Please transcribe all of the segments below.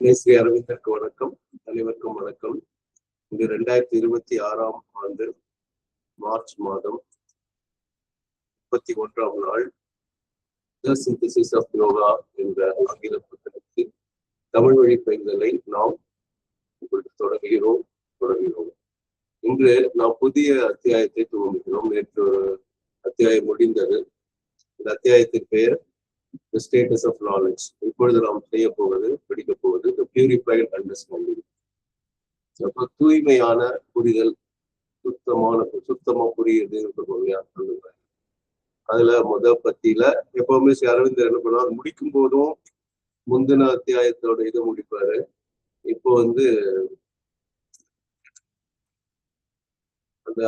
ஸ்ரீ அரவிந்தருக்கு வணக்கம். அனைவருக்கும் வணக்கம். இது 2026 ஆண்டு மார்ச் மாதம் 31ஆம் நாள் The Synthesis of Yoga என்ற ஆங்கில புத்தகத்தில் தமிழ் வழி பயில்களை நாம் உங்களுக்கு தொடங்குகிறோம். இன்று நாம் புதிய அத்தியாயத்தை துவங்குகிறோம். நேற்று அத்தியாயம் முடிந்தது. இந்த அத்தியாயத்தின் பெயர் The Status of Knowledge. இப்பொழுது நாம் படிக்க போவது The Purified Understanding. அப்போ தூய்மையான புரிதல், சுத்தமா புரியுது. அதுல பத்தியில எப்பவுமே அரவிந்தர் என்ன பண்ணுவார், முடிக்கும் போதும் முந்தின அத்தியாயத்தோட இதை முடிப்பாரு. இப்போ அந்த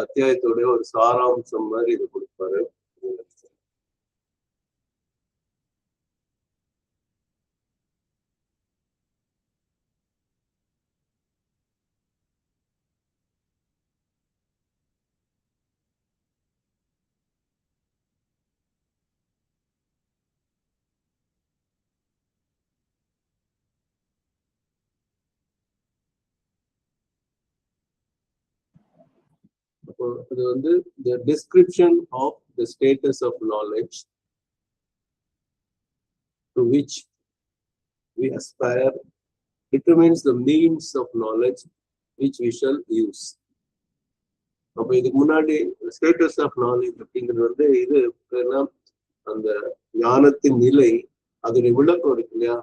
அத்தியாயத்தோட ஒரு சாராம்சம் மாதிரி இதை கொடுப்பாரு. இது the description of the status of knowledge to which we aspire determines the means of knowledge which we shall use. அப்ப இதுக்கு முன்னாடி ஸ்டேட்டஸ் ஆஃப் நாலேஜ் அப்படிங்கிறது இது அந்த ஞானத்தின் நிலை, அதனுடைய விளக்கம் இருக்கு இல்லையா?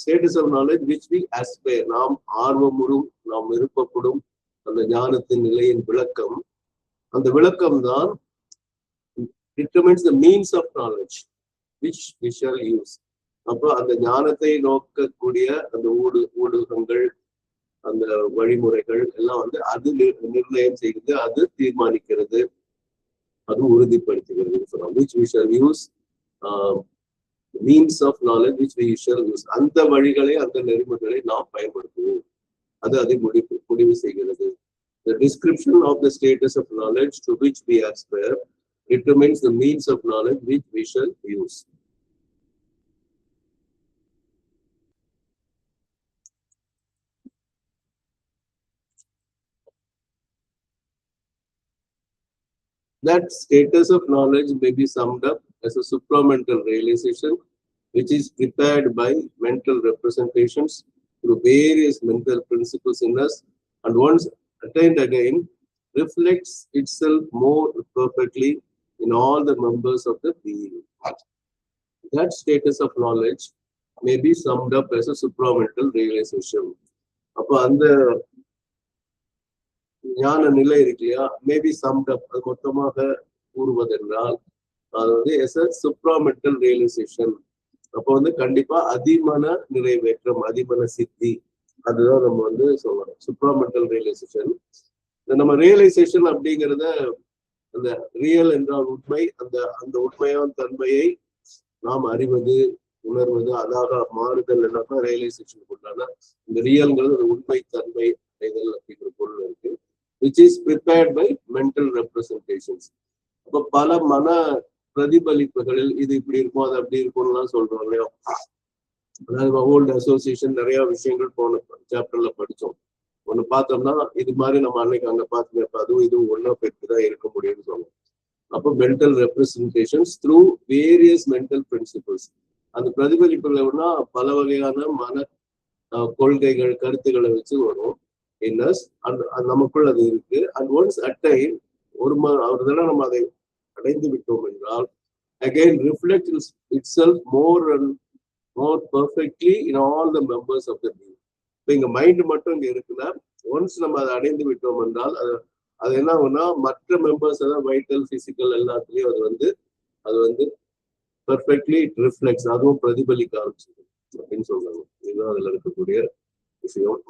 Status of knowledge which we aspire, நாம் ஆர்வமுறும், நாம் விருப்பப்படும் அந்த ஞானத்தின் நிலையின் விளக்கம். அந்த விளக்கம் தான் determines the means of knowledge which we shall use. அப்போ அந்த ஞானத்தை நோக்கக்கூடிய அந்த ஊடகங்கள், அந்த வழிமுறைகள் எல்லாம் அது நிர்ணயம் செய்கிறது, அது தீர்மானிக்கிறது, அது உறுதிப்படுத்துகிறது. which we shall use, means of knowledge which we shall use. அந்த வழிகளை, அந்த நெறிமுறைகளை நாம் பயன்படுத்துவோம். அதை முடிவு செய்கிறது. The description of the status of knowledge to which we aspire determines the means of knowledge which we shall use. That status of knowledge may be summed up as a supramental realization which is prepared by mental representations through various mental principles in us, and once attained again reflects itself more perfectly in all the members of the being. That status of knowledge may be summed up as a supramental realization. அப்போ அந்த ஞான நிலை இருக்கு இல்லையா, maybe சம்ட் அப், அது மொத்தமாக கூறுவதென்றால் அது as a supramental realization. அப்போ கண்டிப்பா அதிமன நிறைவேற்றம், அதிமன சித்தி, அதுதான் நம்ம சொல்லணும் சுப்ராமெண்டல் ரியலைசேஷன். நம்ம ரியலைசேஷன் அப்படிங்கிறத அந்த ரியல் என்றால் உண்மை, அந்த உண்மையான தன்மையை நாம் அறிவது, உணர்வது, அதாக மாறுதல் எல்லாமே ரியலைசேஷன் கொண்டாட. இந்த ரியல்ங்கிறது அந்த உண்மை தன்மை அடைதல் அப்படிங்கிற பொருள் இருக்கு, which is prepared by mental representations. அப்ப பல மன பிரதிபலிப்புகளில் இது இப்படி இருக்கும், அது அப்படி இருக்கும்லாம் சொல்றோம் இல்லையா? அதாவது ஓல்டு அசோசியேஷன் நிறைய விஷயங்கள் போன சாப்டர்ல படிச்சோம். ஒண்ணு பார்த்தோம்னா இது மாதிரி நம்ம அன்னைக்கு அங்க பார்த்து அதுவும் இதுவும் ஒன்னா பெற்றுதான் இருக்க முடியும்னு சொல்லுவோம். அப்போ mental representations through various mental principles, அந்த பிரதிபலிப்புகள்னா பல வகையான மன கொள்கைகள், கருத்துக்களை வச்சு வரும். இன்னஸ் நமக்குள் அது இருக்கு. அண்ட் ஒன்ஸ் அட்டைன், ஒரு தடவை நம்ம அதை அடைந்து விட்டோம் என்றால் again reflects itself more perfectly in all the members of the being. இப்போ இங்க மைண்ட் மட்டும் இங்க இருக்குன்னா, ஒன்ஸ் நம்ம அதை அடைந்து விட்டோம் என்றால் அது என்ன ஆகும்னா மற்ற மெம்பர்ஸ், அதாவது வைட்டல், பிசிக்கல் எல்லாத்துலயும் அது பெர்ஃபெக்ட்லி இட் ரிஃப்ளெக்ட்ஸ், அதுவும் பிரதிபலிக்க ஆரம்பிச்சது அப்படின்னு சொல்றாங்க. இதுதான் அதுல இருக்கக்கூடிய விஷயம்.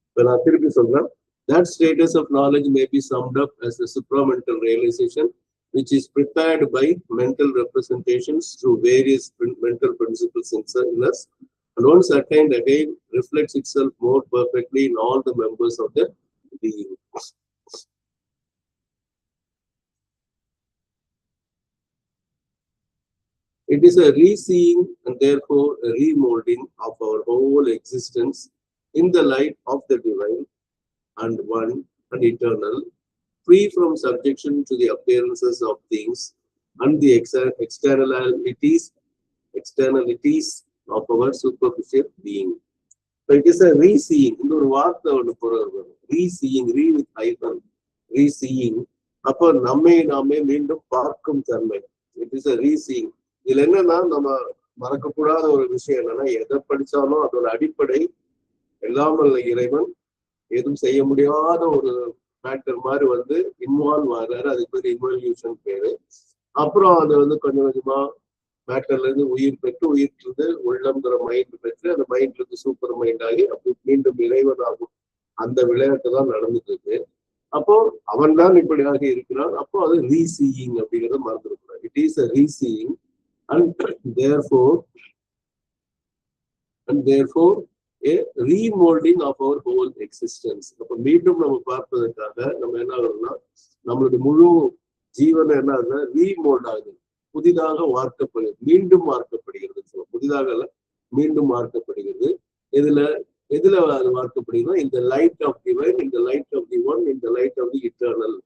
இப்போ நான் திருப்பி சொல்றேன். That status of knowledge may be summed up as a supramental realization which is prepared by mental representations through various mental principles in us, and once attained again reflects itself more perfectly in all the members of the being. It is a reseeing and therefore a remolding of our whole existence in the light of the divine and one and eternal, free from subjection to the appearances of things and the externalities of our superficial being. So it is a reseeing. இன்னொரு வார்த்தை ஒன்று பொருள் reseeing, re with hyphen, reseeing. அப்போ நம்மை நாமே மீண்டும் பார்க்கும் தன்மை. It is a reseeing. இதுல என்னன்னா நம்ம மறக்கக்கூடாத ஒரு விஷயம் என்னன்னா, எதை படிச்சாலும் அதோட அடிப்படை எல்லாம் வல்ல இறைவன் எதுவும் செய்ய முடியாத ஒரு மேட்டர் மாதிரி வந்து இன்வால்வ் ஆகிறாரு. அதுக்கு பேர் இன்வல்யூஷன் பேரு. அப்புறம் அது வந்து கொஞ்சம் கொஞ்சமா மேட்டர்ல இருந்து உயிர் பெற்று, உயிர்த்து உள்ளம்ங்கிற மைண்ட் பெற்று, அந்த மைண்ட்ல இருந்து சூப்பர் மைண்ட் ஆகி அப்படி மீண்டும் இறைவன் ஆகும். அந்த விளையாட்டு தான் நடந்துட்டு இருக்கு. அப்போ அவன் தான் இப்படியாக இருக்கிறான். அப்போ அது ரீசீயிங் அப்படிங்கிறத மறந்துருக்கிறான். It is a reseeing and therefore a remolding of our whole existence. அப்ப மீண்டும் நம்ம பார்ப்பதற்காக நம்ம என்ன ஆகுறோம்னா, நம்மளுடைய முழு ஜீவனை என்ன ஆகுதுன்னா ரீமோல்ட் ஆகுது, புதிதாக வார்க்கப்படுகிறது, மீண்டும் வார்க்கப்படுகிறது. புதிதாக அல்ல, மீண்டும் வார்க்கப்படுகிறது. எதுல அது வார்க்கப்படுகிறதுனா, இந்த லைட் ஆஃப் டிவைன், இந்த லைட் ஆஃப் தி ஒன், இந்த லைட் ஆஃப் தி இட்டர்னல்.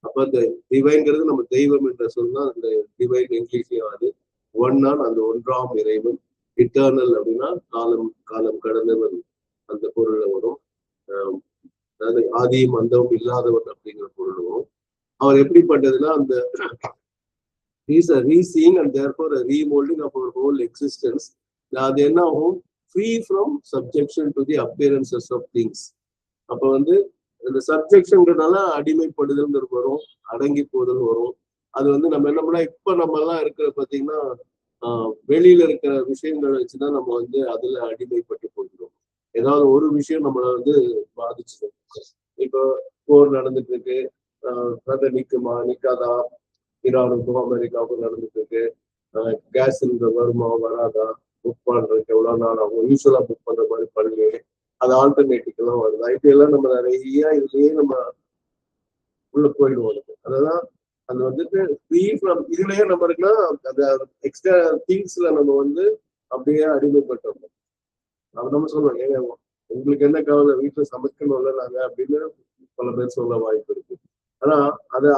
அப்ப அந்த டிவைன்ங்கிறது நம்ம தெய்வம் என்ற சொன்னா அந்த டிவைன் இங்கிலீஷ்லயும் அது ஒன்னான், அந்த ஒன்றாம் இறைவன். இட்டர்னல் அப்படின்னா காலம் கடந்தவன் அந்த பொருள்ல வரும். அதாவது ஆதியும் அந்தமும் இல்லாதவன் அப்படிங்கிற பொருள் வரும். அவர் எப்படிப்பட்டதுன்னா, அந்த ரீசீயிங் and therefore a remolding of our whole existence. அது என்ன ஆகும்? free from subjection to the appearances of things. அப்ப வந்து இந்த சப்ஜெக்ஷன்கிறதுனால அடிமைப்படுதல் வரும், அடங்கி போதல் வரும். அது வந்து நம்ம என்ன பண்ணா, இப்ப நம்ம எல்லாம் இருக்கிற பாத்தீங்கன்னா வெளியில இருக்கிற விஷயங்களை வச்சுதான் நம்ம வந்து அதுல அடிமைப்பட்டு போகிறோம். ஏதாவது ஒரு விஷயம் நம்மளை வந்து பாதிச்சிடும். இப்போ போர் நடந்துட்டு இருக்கு, கதை நிக்குமா நிக்காதா, ஈரானுக்கும் அமெரிக்காவுக்கும் நடந்துட்டு இருக்கு. கேஸ் சிலிண்டர் வருமா வராதா, புக் பண்றதுக்கு எவ்வளவு நாள் ஆகும், யூஸ்வலா புக் பண்ற மாதிரி பண்ணி அது ஆல்டர்னேட்டிவ் எல்லாம் வருது. இப்படியெல்லாம் நம்ம நிறைய இதுலயே நம்ம உள்ள போயிடுவோம். அதெல்லாம் அது வந்துட்டு ஃப்ரீ ஃப்ரம் இதுலயே நம்ம இருக்கலாம். அந்த எக்ஸ்ட்ரா திங்ஸ்ல நம்ம வந்து அப்படியே அடிமைப்பட்டோம். அது நம்ம சொல்லுவோம், ஏங்க உங்களுக்கு என்ன கவலை, வீட்டுல சமைக்கணும்ல நாங்க அப்படின்னு பல பேர் சொல்ல வாய்ப்பு இருக்கு. ஆனா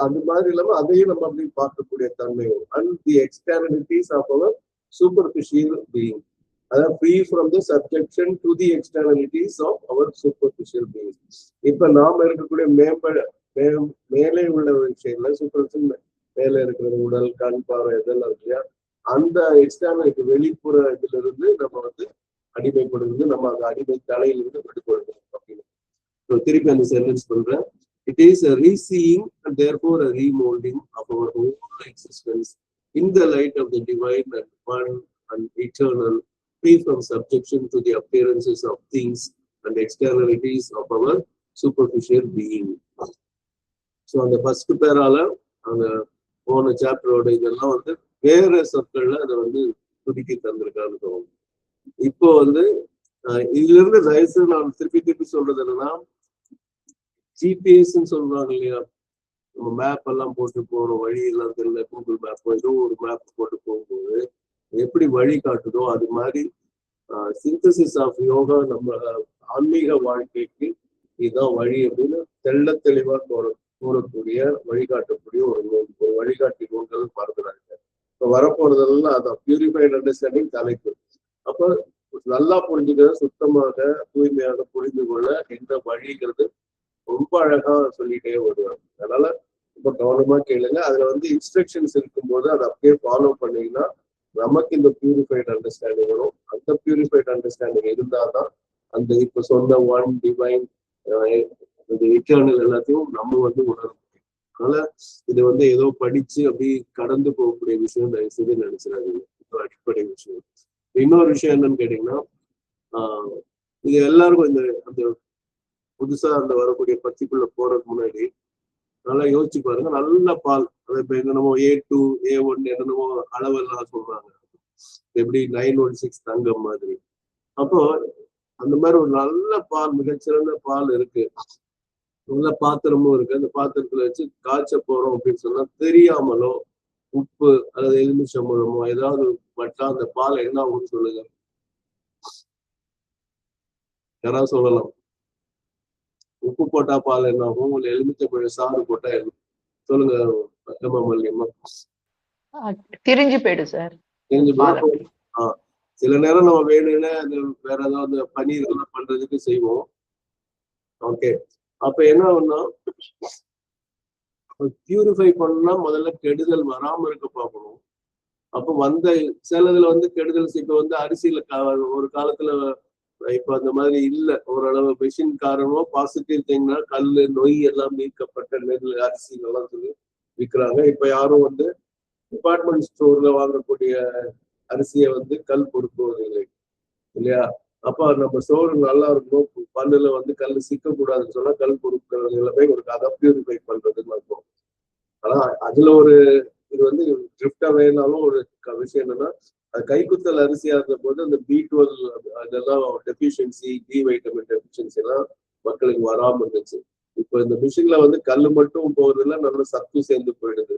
அது மாதிரி இல்லாம அதையும் நம்ம அப்படி பார்க்கக்கூடிய தன்மை வரும். And the externalities of our superficial being, அதாவது free from the subjection to the externalities of our superficial being. இப்ப நாம இருக்கக்கூடிய மேலே உள்ள விஷயங்கள சூப்பர்ஃபிஷியல் மேலே இருக்கிறது, உடல், கண், பார்வை இதெல்லாம் இருக்கு. அந்த எக்ஸ்டர்னலுக்கு வெளிப்புற இதுல இருந்து நம்ம வந்து அடிமைப்படுறது, நம்ம அந்த அடிமை தலையிலிருந்து விடுபடுறது அப்படின்னு திருப்பி அந்த சென்டென்ஸ் பண்றேன். It is a reseeing and therefore a remolding of our whole existence in the light of the divine and one and eternal, free from subjection to the appearances of things and externalities of our superficial being. So அந்த first பேரால அந்த போன சாப்டரோட இதெல்லாம் வந்து வேற சொற்கள்ல அதை வந்து துடுக்கி தந்திருக்கான்னு தோணும். இப்போ வந்து இதுல இருந்து தயவுசு நான் திருப்பி சொல்றது என்னன்னா, ஜிபிஎஸ் சொல்றாங்க இல்லையா, நம்ம மேப் எல்லாம் போட்டு போறோம், வழி எல்லாம் தெரியல, கூகுள் மேப் ஏதோ ஒரு மேப் போட்டு போகும்போது எப்படி வழி காட்டுதோ அது மாதிரி சிந்தசிஸ் ஆஃப் யோகா நம்ம ஆன்மீக வாழ்க்கைக்கு இதுதான் வழி அப்படின்னு தெள்ள தெளிவா கூறக்கூடிய வழிகாட்டக்கூடிய ஒரு வழிகாட்டி நூல்கள் மறந்துறாங்க. இப்போ வரப்போறதெல்லாம் அதான் பியூரிஃபைட் அண்டர்ஸ்டாண்டிங் தலைப்பு. அப்போ நல்லா புரிஞ்சுக்க, சுத்தமாக தூய்மையாக புரிந்து கொள்ள எந்த வழிங்கிறது ரொம்ப அழகா சொல்லிட்டே வருவாங்க. அதனால ரொம்ப கவனமா கேளுங்க. அதுல வந்து இன்ஸ்ட்ரக்ஷன்ஸ் இருக்கும்போது அதை அப்படியே ஃபாலோ பண்ணீங்கன்னா நமக்கு இந்த பியூரிஃபைட் அண்டர்ஸ்டாண்டிங் வரும். அந்த பியூரிஃபைட் அண்டர்ஸ்டாண்டிங் இருந்தாதான் அந்த இப்ப சொன்ன ஒன் டிவைன் இந்த இட்டர்னல் எல்லாத்தையும் நம்ம வந்து உணர முடியும். அதனால இது வந்து ஏதோ படிச்சு அப்படி கடந்து போகக்கூடிய விஷயம் தயவுசெய்து நினைச்சிடாதீங்க. அடிப்படை விஷயம். இன்னொரு விஷயம் என்னன்னு கேட்டீங்கன்னா, இது எல்லாருக்கும் இந்த அந்த புதுசா அந்த வரக்கூடிய பத்திக்குள்ள போறதுக்கு முன்னாடி நல்லா யோசிச்சு பாருங்க. நல்ல பால், அதை இப்ப என்னென்னமோ A2 A1 என்னென்னமோ அளவெல்லாம் சொல்றாங்க, எப்படி 916 தங்கம் மாதிரி. அப்போ அந்த மாதிரி ஒரு நல்ல பால், மிகச்சிறந்த பால் இருக்கு, நல்ல பாத்திரமும் இருக்கு. அந்த பாத்திரத்துல வச்சு காய்ச்ச போறோம் அப்படின்னு சொன்னா தெரியாமலோ உப்பு அல்லது எலுமிச்சம்பழமோ ஏதாவது பட்டா அந்த பால் என்ன ஆகும்னு சொல்லுங்க, யாராவது சொல்லலாம். உப்பு போட்டா பால் என்ன ஆகும், இல்ல எலுமிச்சை சாறு போட்டா என்ன சொல்லுங்க மல்லியம்மா. திரிஞ்சு போயிடும் சார். சில நேரம் நம்ம வேணும்னா அந்த வேற ஏதாவது பன்னீர் எல்லாம் பண்றதுக்கு செய்வோம். ஓகே, அப்ப என்ன ஆகும்னா பியூரிஃபை பண்ணா முதல்ல கெடுதல் வராம இருக்க பார்க்கணும். அப்ப வந்த சிலதுல கெடுதல் இப்ப அரிசியில ஒரு காலத்துல இப்ப அந்த மாதிரி இல்ல, ஓரளவு மெஷின் காரணமா பாசிட்டிவ் திங்னா கல்லு நொய் எல்லாம் நீக்கப்பட்ட நெல் அரிசிகள் எல்லாம் சொல்லி விற்கிறாங்க. இப்ப யாரும் டிபார்ட்மெண்ட் ஸ்டோர்ல வாங்கக்கூடிய அரிசியை கல் பொறுக்குவதில்லை இல்லையா? அப்ப நம்ம சோறு நல்லா இருக்கும், பல்லுல கல் சிக்க கூடாதுன்னு சொன்னா கல் பொறுக்கிறது எல்லாமே ஒரு அதை பியூரிஃபை பண்றதுன்னு இருக்கும். ஆனா அதுல ஒரு இது ட்ரிப்டா வேணாலும் ஒரு விஷயம் என்னன்னா, அது கைக்குத்தல் அரிசியா இருந்த போது அந்த B12 அதெல்லாம் டெபிஷியன்சி, டி வைட்டமின் டெபிஷியன்சி எல்லாம் மக்களுக்கு வராம இருந்துச்சு. இப்ப இந்த மிஷின்ல கல்லு மட்டும் போறதுல நல்ல சத்து சேர்ந்து போயிடுது.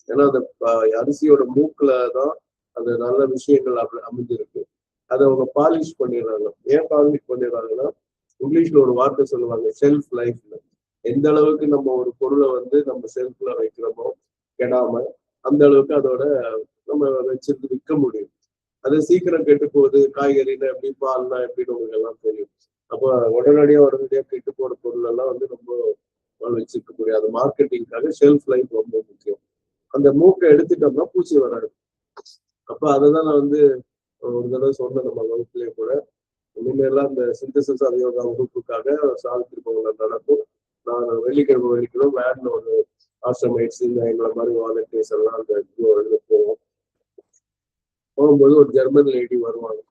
ஏன்னா அந்த அரிசியோட மூக்குல தான் அந்த நல்ல விஷயங்கள் அமைஞ்சிருக்கு. அதை அவங்க பாலிஷ் பண்ணிடுறாங்க. ஏன் பாலிஷ் பண்ணிடுறாங்கன்னா, இங்கிலீஷ்ல ஒரு வார்த்தை சொல்லுவாங்க, ஷெல்ஃப் லைஃப்ல. எந்த அளவுக்கு நம்ம ஒரு பொருளை நம்ம ஷெல்ஃப்ல வைக்கிறோமோ கெடாம, அந்த அளவுக்கு அதோட நம்ம வச்சிருந்து விற்க முடியும். அது சீக்கிரம் கெட்டு போகுது. காய்கறினா எப்படி, பால்னா எப்படின்னு உங்களுக்கு எல்லாம் தெரியும். அப்போ உடனடியா கெட்டு போற பொருள் எல்லாம் ரொம்ப வச்சிருக்க முடியாது. மார்க்கெட்டிங்காக ஷெல்ஃப் லைஃப் ரொம்ப முக்கியம். அந்த மூக்கை எடுத்துட்டோம்னா பூச்சி வராது. அப்ப அதைதான் நான் ஒரு தடவை சொன்னேன் நம்ம வகுப்புலயே கூட. இனிமேலாம் இந்த சிந்தசிஸ் அதியோகா வகுப்புக்காக சாவித்திரி பொங்கல் நடக்கும். நான் வெள்ளிக்கிழமை வேன்ல ஒரு ஆசிரமைட்ஸ் எங்களை மாதிரி வாலண்டியர்ஸ் எல்லாம் அந்த போவோம். போகும்போது ஒரு ஜெர்மன் லேடி வருவாங்க.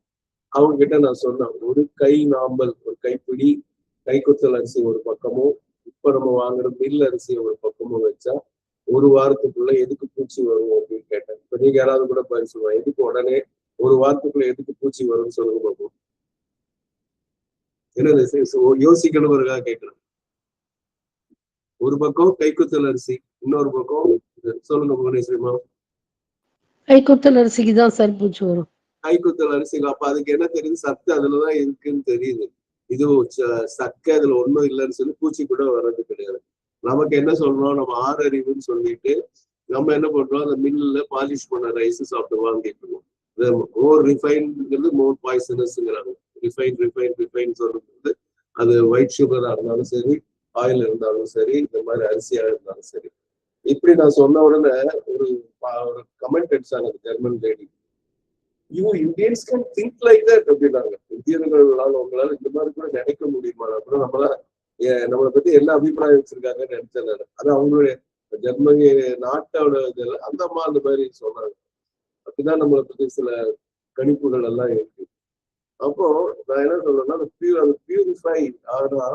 அவங்க கிட்ட நான் சொன்னேன், ஒரு கை நாம்பல், ஒரு கைப்பிடி கைக்குத்தல் அரிசி ஒரு பக்கமும், இப்ப நம்ம வாங்குற மில் அரிசி ஒரு பக்கமும் வச்சா ஒரு வாரத்துக்குள்ள எதுக்கு பூச்சி வரும் அப்படின்னு கேட்டேன். இப்ப நீங்க யாராவது கூட பதில் சொல்லுவாங்க, எதுக்கு உடனே ஒரு வாரத்துக்குள்ள எதுக்கு பூச்சி வரும்னு சொல்லுங்க பார்ப்போம். என்ன யோசிக்கணுங்கிறதுக்காக கேட்கிறேன். ஒரு பக்கம் கைக்குத்தல் அரிசி, இன்னொரு பக்கம் சொல்லுங்க புவனேஸ்வரிமா. கைக்குத்தல் அரிசிக்கு தான் சார் பூச்சி வரும். கைக்குத்தல் அரிசிக்கு அப்ப அதுக்கு என்ன தெரியுது, சத்து அதுலதான் இருக்குன்னு தெரியுது. இது சக்கை அதுல ஒண்ணும் இல்லைன்னு சொல்லி பூச்சி கூட வர்றது கிடையாது. நமக்கு என்ன சொல்றோம், நம்ம ஆறறிவுன்னு சொல்லிட்டு நம்ம என்ன பண்றோம், அந்த மில்லுல பாலிஷ் பண்ண ரைஸ் சாப்பிட்டு வாங்கிட்டுருவோம். மோர் ரிஃபைன்ங்கிறது மோர் பாய்சனஸ்ங்கிறாங்க. ரிஃபைன் சொல்றது அது ஒயிட் சுகரா இருந்தாலும் சரி, ஆயில் இருந்தாலும் சரி, இந்த மாதிரி அரிசியா இருந்தாலும் சரி. இப்படி நான் சொன்ன உடனே ஒரு கமெண்ட் அடிச்சாங்க German lady, you Indians can think like that அப்படின்னாங்க. இந்தியர்களால் உங்களால இந்த மாதிரி கூட நினைக்க முடியுமா? அப்புறம் நம்மளை பத்தி என்ன அபிப்பிராயம் வச்சிருக்காங்கன்னு நினைச்சேன். அது அவங்களுடைய ஜெர்மனி நாட்டோட இதுல அந்த அம்மா அந்த மாதிரி சொன்னாங்க. அப்படிதான் நம்மளை பத்தி சில கணிப்புகள் எல்லாம் இருக்கு. அப்போ நான் என்ன சொல்றேன்னா, அது பியூரிஃபை ஆனா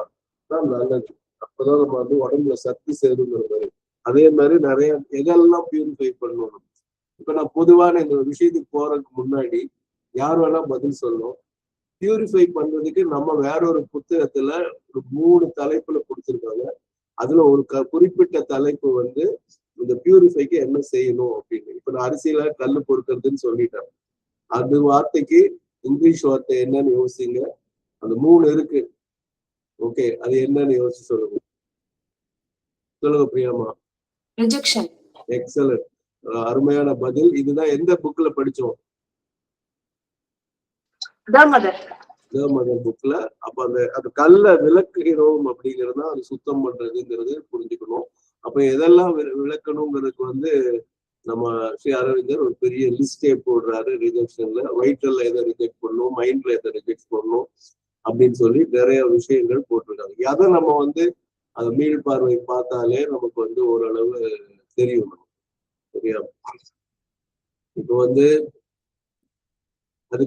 தான் நல்லது. அப்பதான் நம்ம உடம்புல சத்து சேருங்கிற மாதிரி. அதே மாதிரி நிறைய எதெல்லாம் பியூரிஃபை பண்ணணும். இப்ப நான் பொதுவான இந்த விஷயத்துக்கு போறதுக்கு முன்னாடி யார் வேணா பதில் சொல்லணும். பியூரிஃபை பண்றதுக்கு நம்ம வேற ஒரு புத்தகத்துல ஒரு 3 தலைப்புல கொடுத்துருக்காங்க. அதுல ஒரு குறிப்பிட்ட தலைப்பு இந்த பியூரிஃபைக்கு என்ன செய்யணும் அப்படின்னு. இப்ப நான் அரிசியில கல்லு பொறுக்கிறதுன்னு சொல்லிட்டேன். அது வார்த்தைக்கு இங்கிலீஷ் வார்த்தை என்னன்னு யோசிங்க. அந்த 3 இருக்கு. ஓகே, அது என்னன்னு யோசிச்சு சொல்லுங்க. சொல்லுங்க பிரியாமா. ரிஜெக்ஷன். எக்ஸலன்ட், அருமையான பதில். இதுதான் எந்த புக்ல படிச்சோம்? புக்ல. அப்ப அந்த கல்ல விளக்குகிறோம் அப்படிங்கிறது அது சுத்தம் பண்றதுங்கிறது புரிஞ்சுக்கணும். அப்ப எதெல்லாம் விளக்கணுங்கிறதுக்கு நம்ம ஸ்ரீ அரவிந்தர் ஒரு பெரிய லிஸ்டே போடுறாரு. ரிஜெக்ஷன்ல வைட்டல்ல எதை ரிஜெக்ட் பண்ணணும், மைண்ட்ல எதை ரிஜெக்ட் பண்ணணும் அப்படின்னு சொல்லி நிறைய விஷயங்கள் போட்டிருக்காங்க. அதை நம்ம அதை மீள் பார்வை பார்த்தாலே நமக்கு ஓரளவு தெரியும். சரியா? இப்போ அது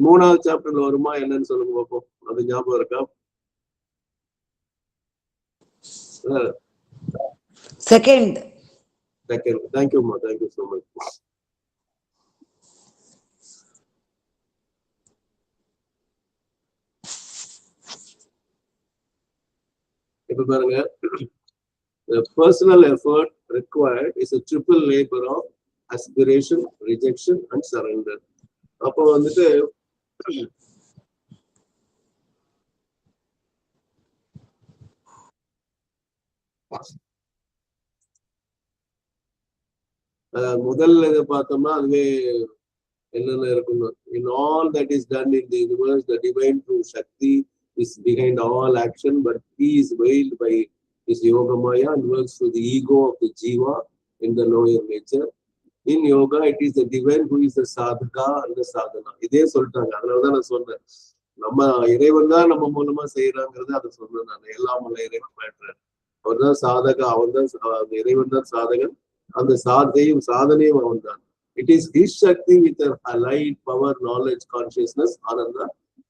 3வது சாப்டர்ல வருமா என்னன்னு சொல்லுங்க பார்ப்போம். அது ஞாபகம் இருக்கா? செகண்ட். தேங்க்யூமா, தேங்க்யூ சோ மச். இப்ப பாருங்க, the personal effort required is a triple labor of aspiration, rejection and surrender. அப்போ வந்துட்டு முதல்ல இதை பார்த்தோம்னா அதுவே என்னென்ன இருக்கணும். In all that is done in the universe, the divine true Shakti is behind all action, but he is veiled by his Yoga Maya and works through the ego of the Jiva in the lower nature. In yoga, it is the divine who is the sadhaka and the sadhana. இதே சொல்லிட்டாங்க. அதனாலதான் நான் சொன்னேன், நம்ம இறைவன் தான் நம்ம மூலமா செய்யறாங்கிறது அதை சொன்னேன் நான். எல்லாம் உள்ள இறைவன் மேற்ற அவர் தான் சாதகா, அவன் தான் இறைவன் தான் சாதகன், அந்த சாதனையும் அவன் தான். It is his Shakti with a light, power, knowledge, consciousness, Ananda,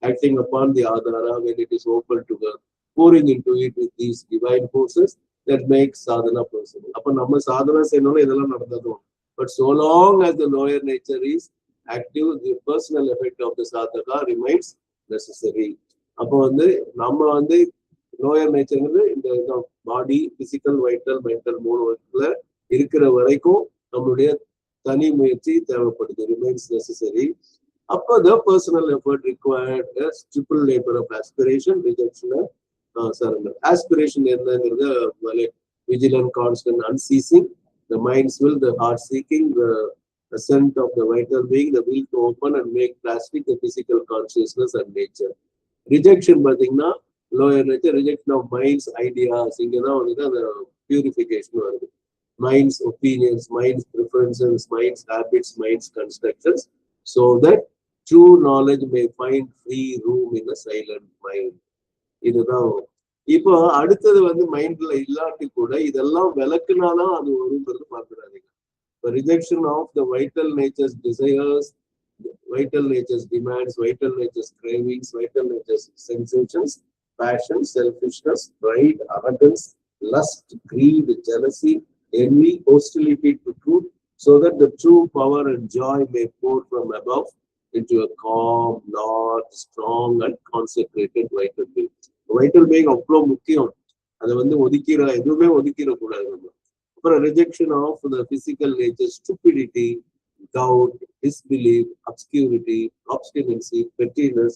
acting upon the Adhara when it is open to her, pouring into it with these divine forces that makes sadhana possible. அப்ப நம்ம சாதனா செய்யணும்னா இதெல்லாம் நடந்ததும். But so long as the lower nature is active, the personal effect of the sadhaka remains necessary. அப்போ வந்து நம்ம வந்து lower நேச்சர்ங்கிறது இந்த பாடி, physical, vital, mental மூணுல இருக்கிற வரைக்கும் நம்மளுடைய தனி முயற்சி தேவைப்படுது, ரிமைன்ஸ் நெசசரி. அப்போ the personal effort required a triple labor of aspiration, rejection, surrender. Aspiration என்னங்கிறது vigilant, constant, unceasing, the mind's will, the heart seeking, the ascent of the vital being, the will to open and make plastic the physical consciousness and nature. Rejection பார்த்தீங்கன்னா lower nature, rejection of mind's ideas, இங்கதான் வந்து அந்த purification வருது. Mind's opinions, mind's preferences, mind's habits, mind's constructions, so that true knowledge may find free room in a silent mind. இதுதான். இப்போ அடுத்தது வந்து மைண்ட்ல இல்லாட்டி கூட இதெல்லாம் விளக்குனாதான் அது வருங்கிறது பார்க்கிறாங்க. Rejection of the vital nature's desires, vital nature's demands, vital nature's cravings, vital nature's sensations, passion, selfishness, pride, arrogance, lust, greed, jealousy, envy, hostility to truth, so that the true power and joy may pour from above into a calm, large, strong and consecrated vital being. Vital being அவ்வளோ முக்கியம். அதை வந்து எதுவுமே ஒதுக்கிடக்கூடாது நம்ம. அப்புறம் rejection of the physical nature, stupidity, doubt, disbelief, obscurity, obstinacy, pettiness,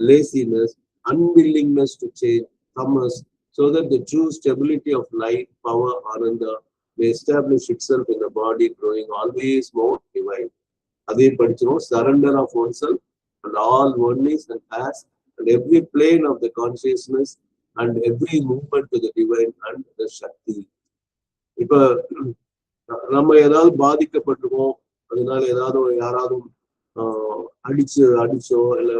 laziness, unwillingness to change, tamas, so that the true stability of light, power, ananda may establish itself in the body, growing always more divine. அதே படிச்சிடும். Surrender of oneself and all oneness and past and every plane of the consciousness and every movement to the divine and the Shakti. இப்ப நம்ம ஏதாவது பாதிக்கப்பட்டிருக்கோம், அதனால ஏதாவது யாராவது அடிச்சோ இல்ல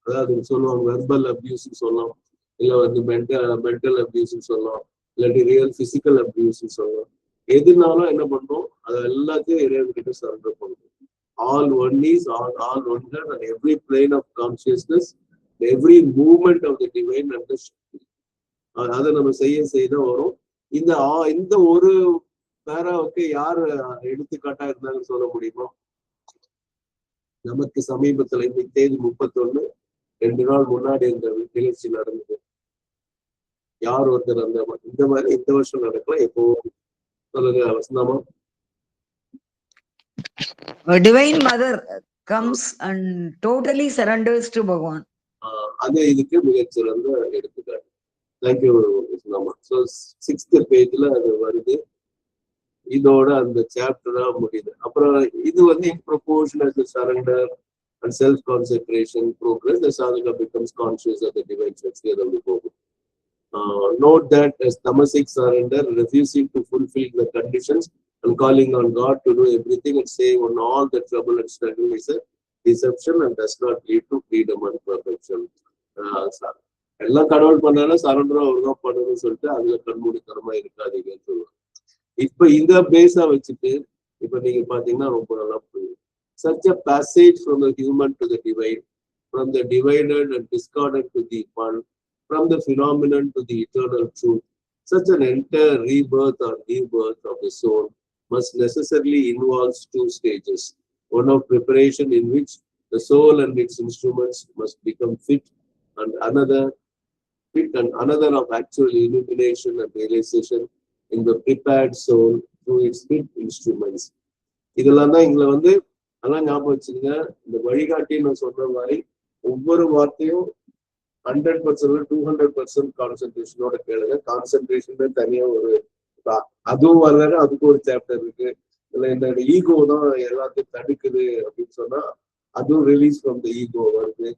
அதாவது சொல்லுவாங்க வெர்பல் அபியூஸ் சொல்லலாம், இல்ல வந்து மென்டல் அபியூஸ் சொல்லலாம், இல்லாட்டி ரியல் பிசிக்கல் அபியூஸ் சொல்லலாம். எதுனாலும் என்ன பண்றோம், அதை எல்லாத்தையும் இறைவன்கிட்ட சரண்டர் பண்ணுறோம். All one is, all one God, and every plane of consciousness, every movement of the divine and the Shakti. அதை நம்ம செய்யதான் வரும். இந்த ஒரு பேராவுக்கு யாரு எடுத்துக்காட்டா இருந்தாங்கன்னு சொல்ல முடியுமா? நமக்கு சமீபத்துல இன்னைக்கு தேதி 31, 2 நாள் முன்னாடி இந்த நிகழ்ச்சி நடந்தது. யார் ஒருத்தர் அந்த இந்த மாதிரி இந்த வருஷம் நடக்கலாம், எப்போ சொல்லுங்க வசந்தாமா. Divine Mother comes and totally surrenders to Bhagavan. அது இதுக்கு மிகச்சிறந்த எடுத்துக்காட்டு. தேங்க்யூ வசந்தாமா. ஸோ 6th பேஜ்ல அது வருது. இதோட அந்த சாப்டரா முடியுது. அப்புறம் இது வந்து in proportion as the surrender and self concentration progress, the sadhaka becomes conscious of the divine Shakti. அதோட போகும். Note that as tamasic surrender, refusing to fulfill the conditions and calling on God to do everything and saying on all the trouble and struggle is a deception and does not lead to freedom and perfection. எல்லாம் கடவுள் பண்ணாலும் சரண்டரும் அவர் தான் பண்ணணும்னு சொல்லிட்டு அதுல கண்மூடித்தனமா இருக்காதீங்கன்னு சொல்லுவாங்க. இப்ப இந்த பேஸா வச்சுட்டு இப்ப நீங்க பாத்தீங்கன்னா ரொம்ப நல்லா புரியும். Such a passage from the human to the divine, from the divided and discordant to the one, from the phenomenon to the eternal truth, such an entire rebirth or new birth of the soul must necessarily involve 2 stages. One of preparation, in which the soul and its instruments must become fit, and another of actual illumination and realization in the prepared soul through its fit instruments. இதெல்லாம் தான் இங்க வந்து அதெல்லாம் ஞாபகம் வச்சுங்க. இந்த வழிகாட்டின்னு சொல்ற மாதிரி ஒவ்வொரு வார்த்தையும் 100% 200% கான்சென்ட்ரேஷனோட கேளுங்க. கான்சென்ட்ரேஷன் தனியா ஒரு அதுவும் வரல, அதுக்கு ஒரு சாப்டர் இருக்கு. இல்ல இந்த ஈகோ தான் எல்லாத்தையும் தடுக்குது அப்படின்னு சொன்னா அதுவும் ரிலீஸ் ஃப்ரம் த ஈகோ வருது.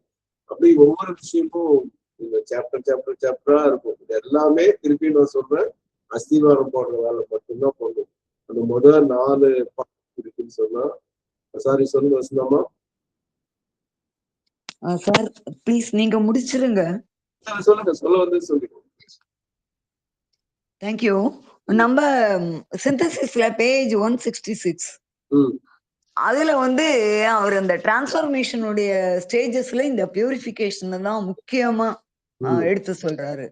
அப்படி ஒவ்வொரு விஷயமும் இந்த சாப்டரா இருக்கும். இது எல்லாமே திருப்பி நான் சொல்றேன், அஸ்திவாரம் போடுற வேலை மட்டும்தான் பண்ணும். அந்த முதல் 4 இருக்குன்னு சொன்னா, சாரி சொல்லுங்க வசந்தாமா. சார் ப்ளீஸ் நீங்க முடிச்சிருங்க. சொல்லுங்க, சொல்ல வந்து சொல்லுங்க. தேங்க்யூ. நம்ம சிந்தசிஸ்ல பேஜ் 166 அதுல வந்து அவர் அந்த டிரான்ஸ்ஃபர்மேஷனுடைய ஸ்டேஜஸ்ல இந்த பியூரிஃபிகேஷன் தான் முக்கியமா எடுத்து சொல்றாரு.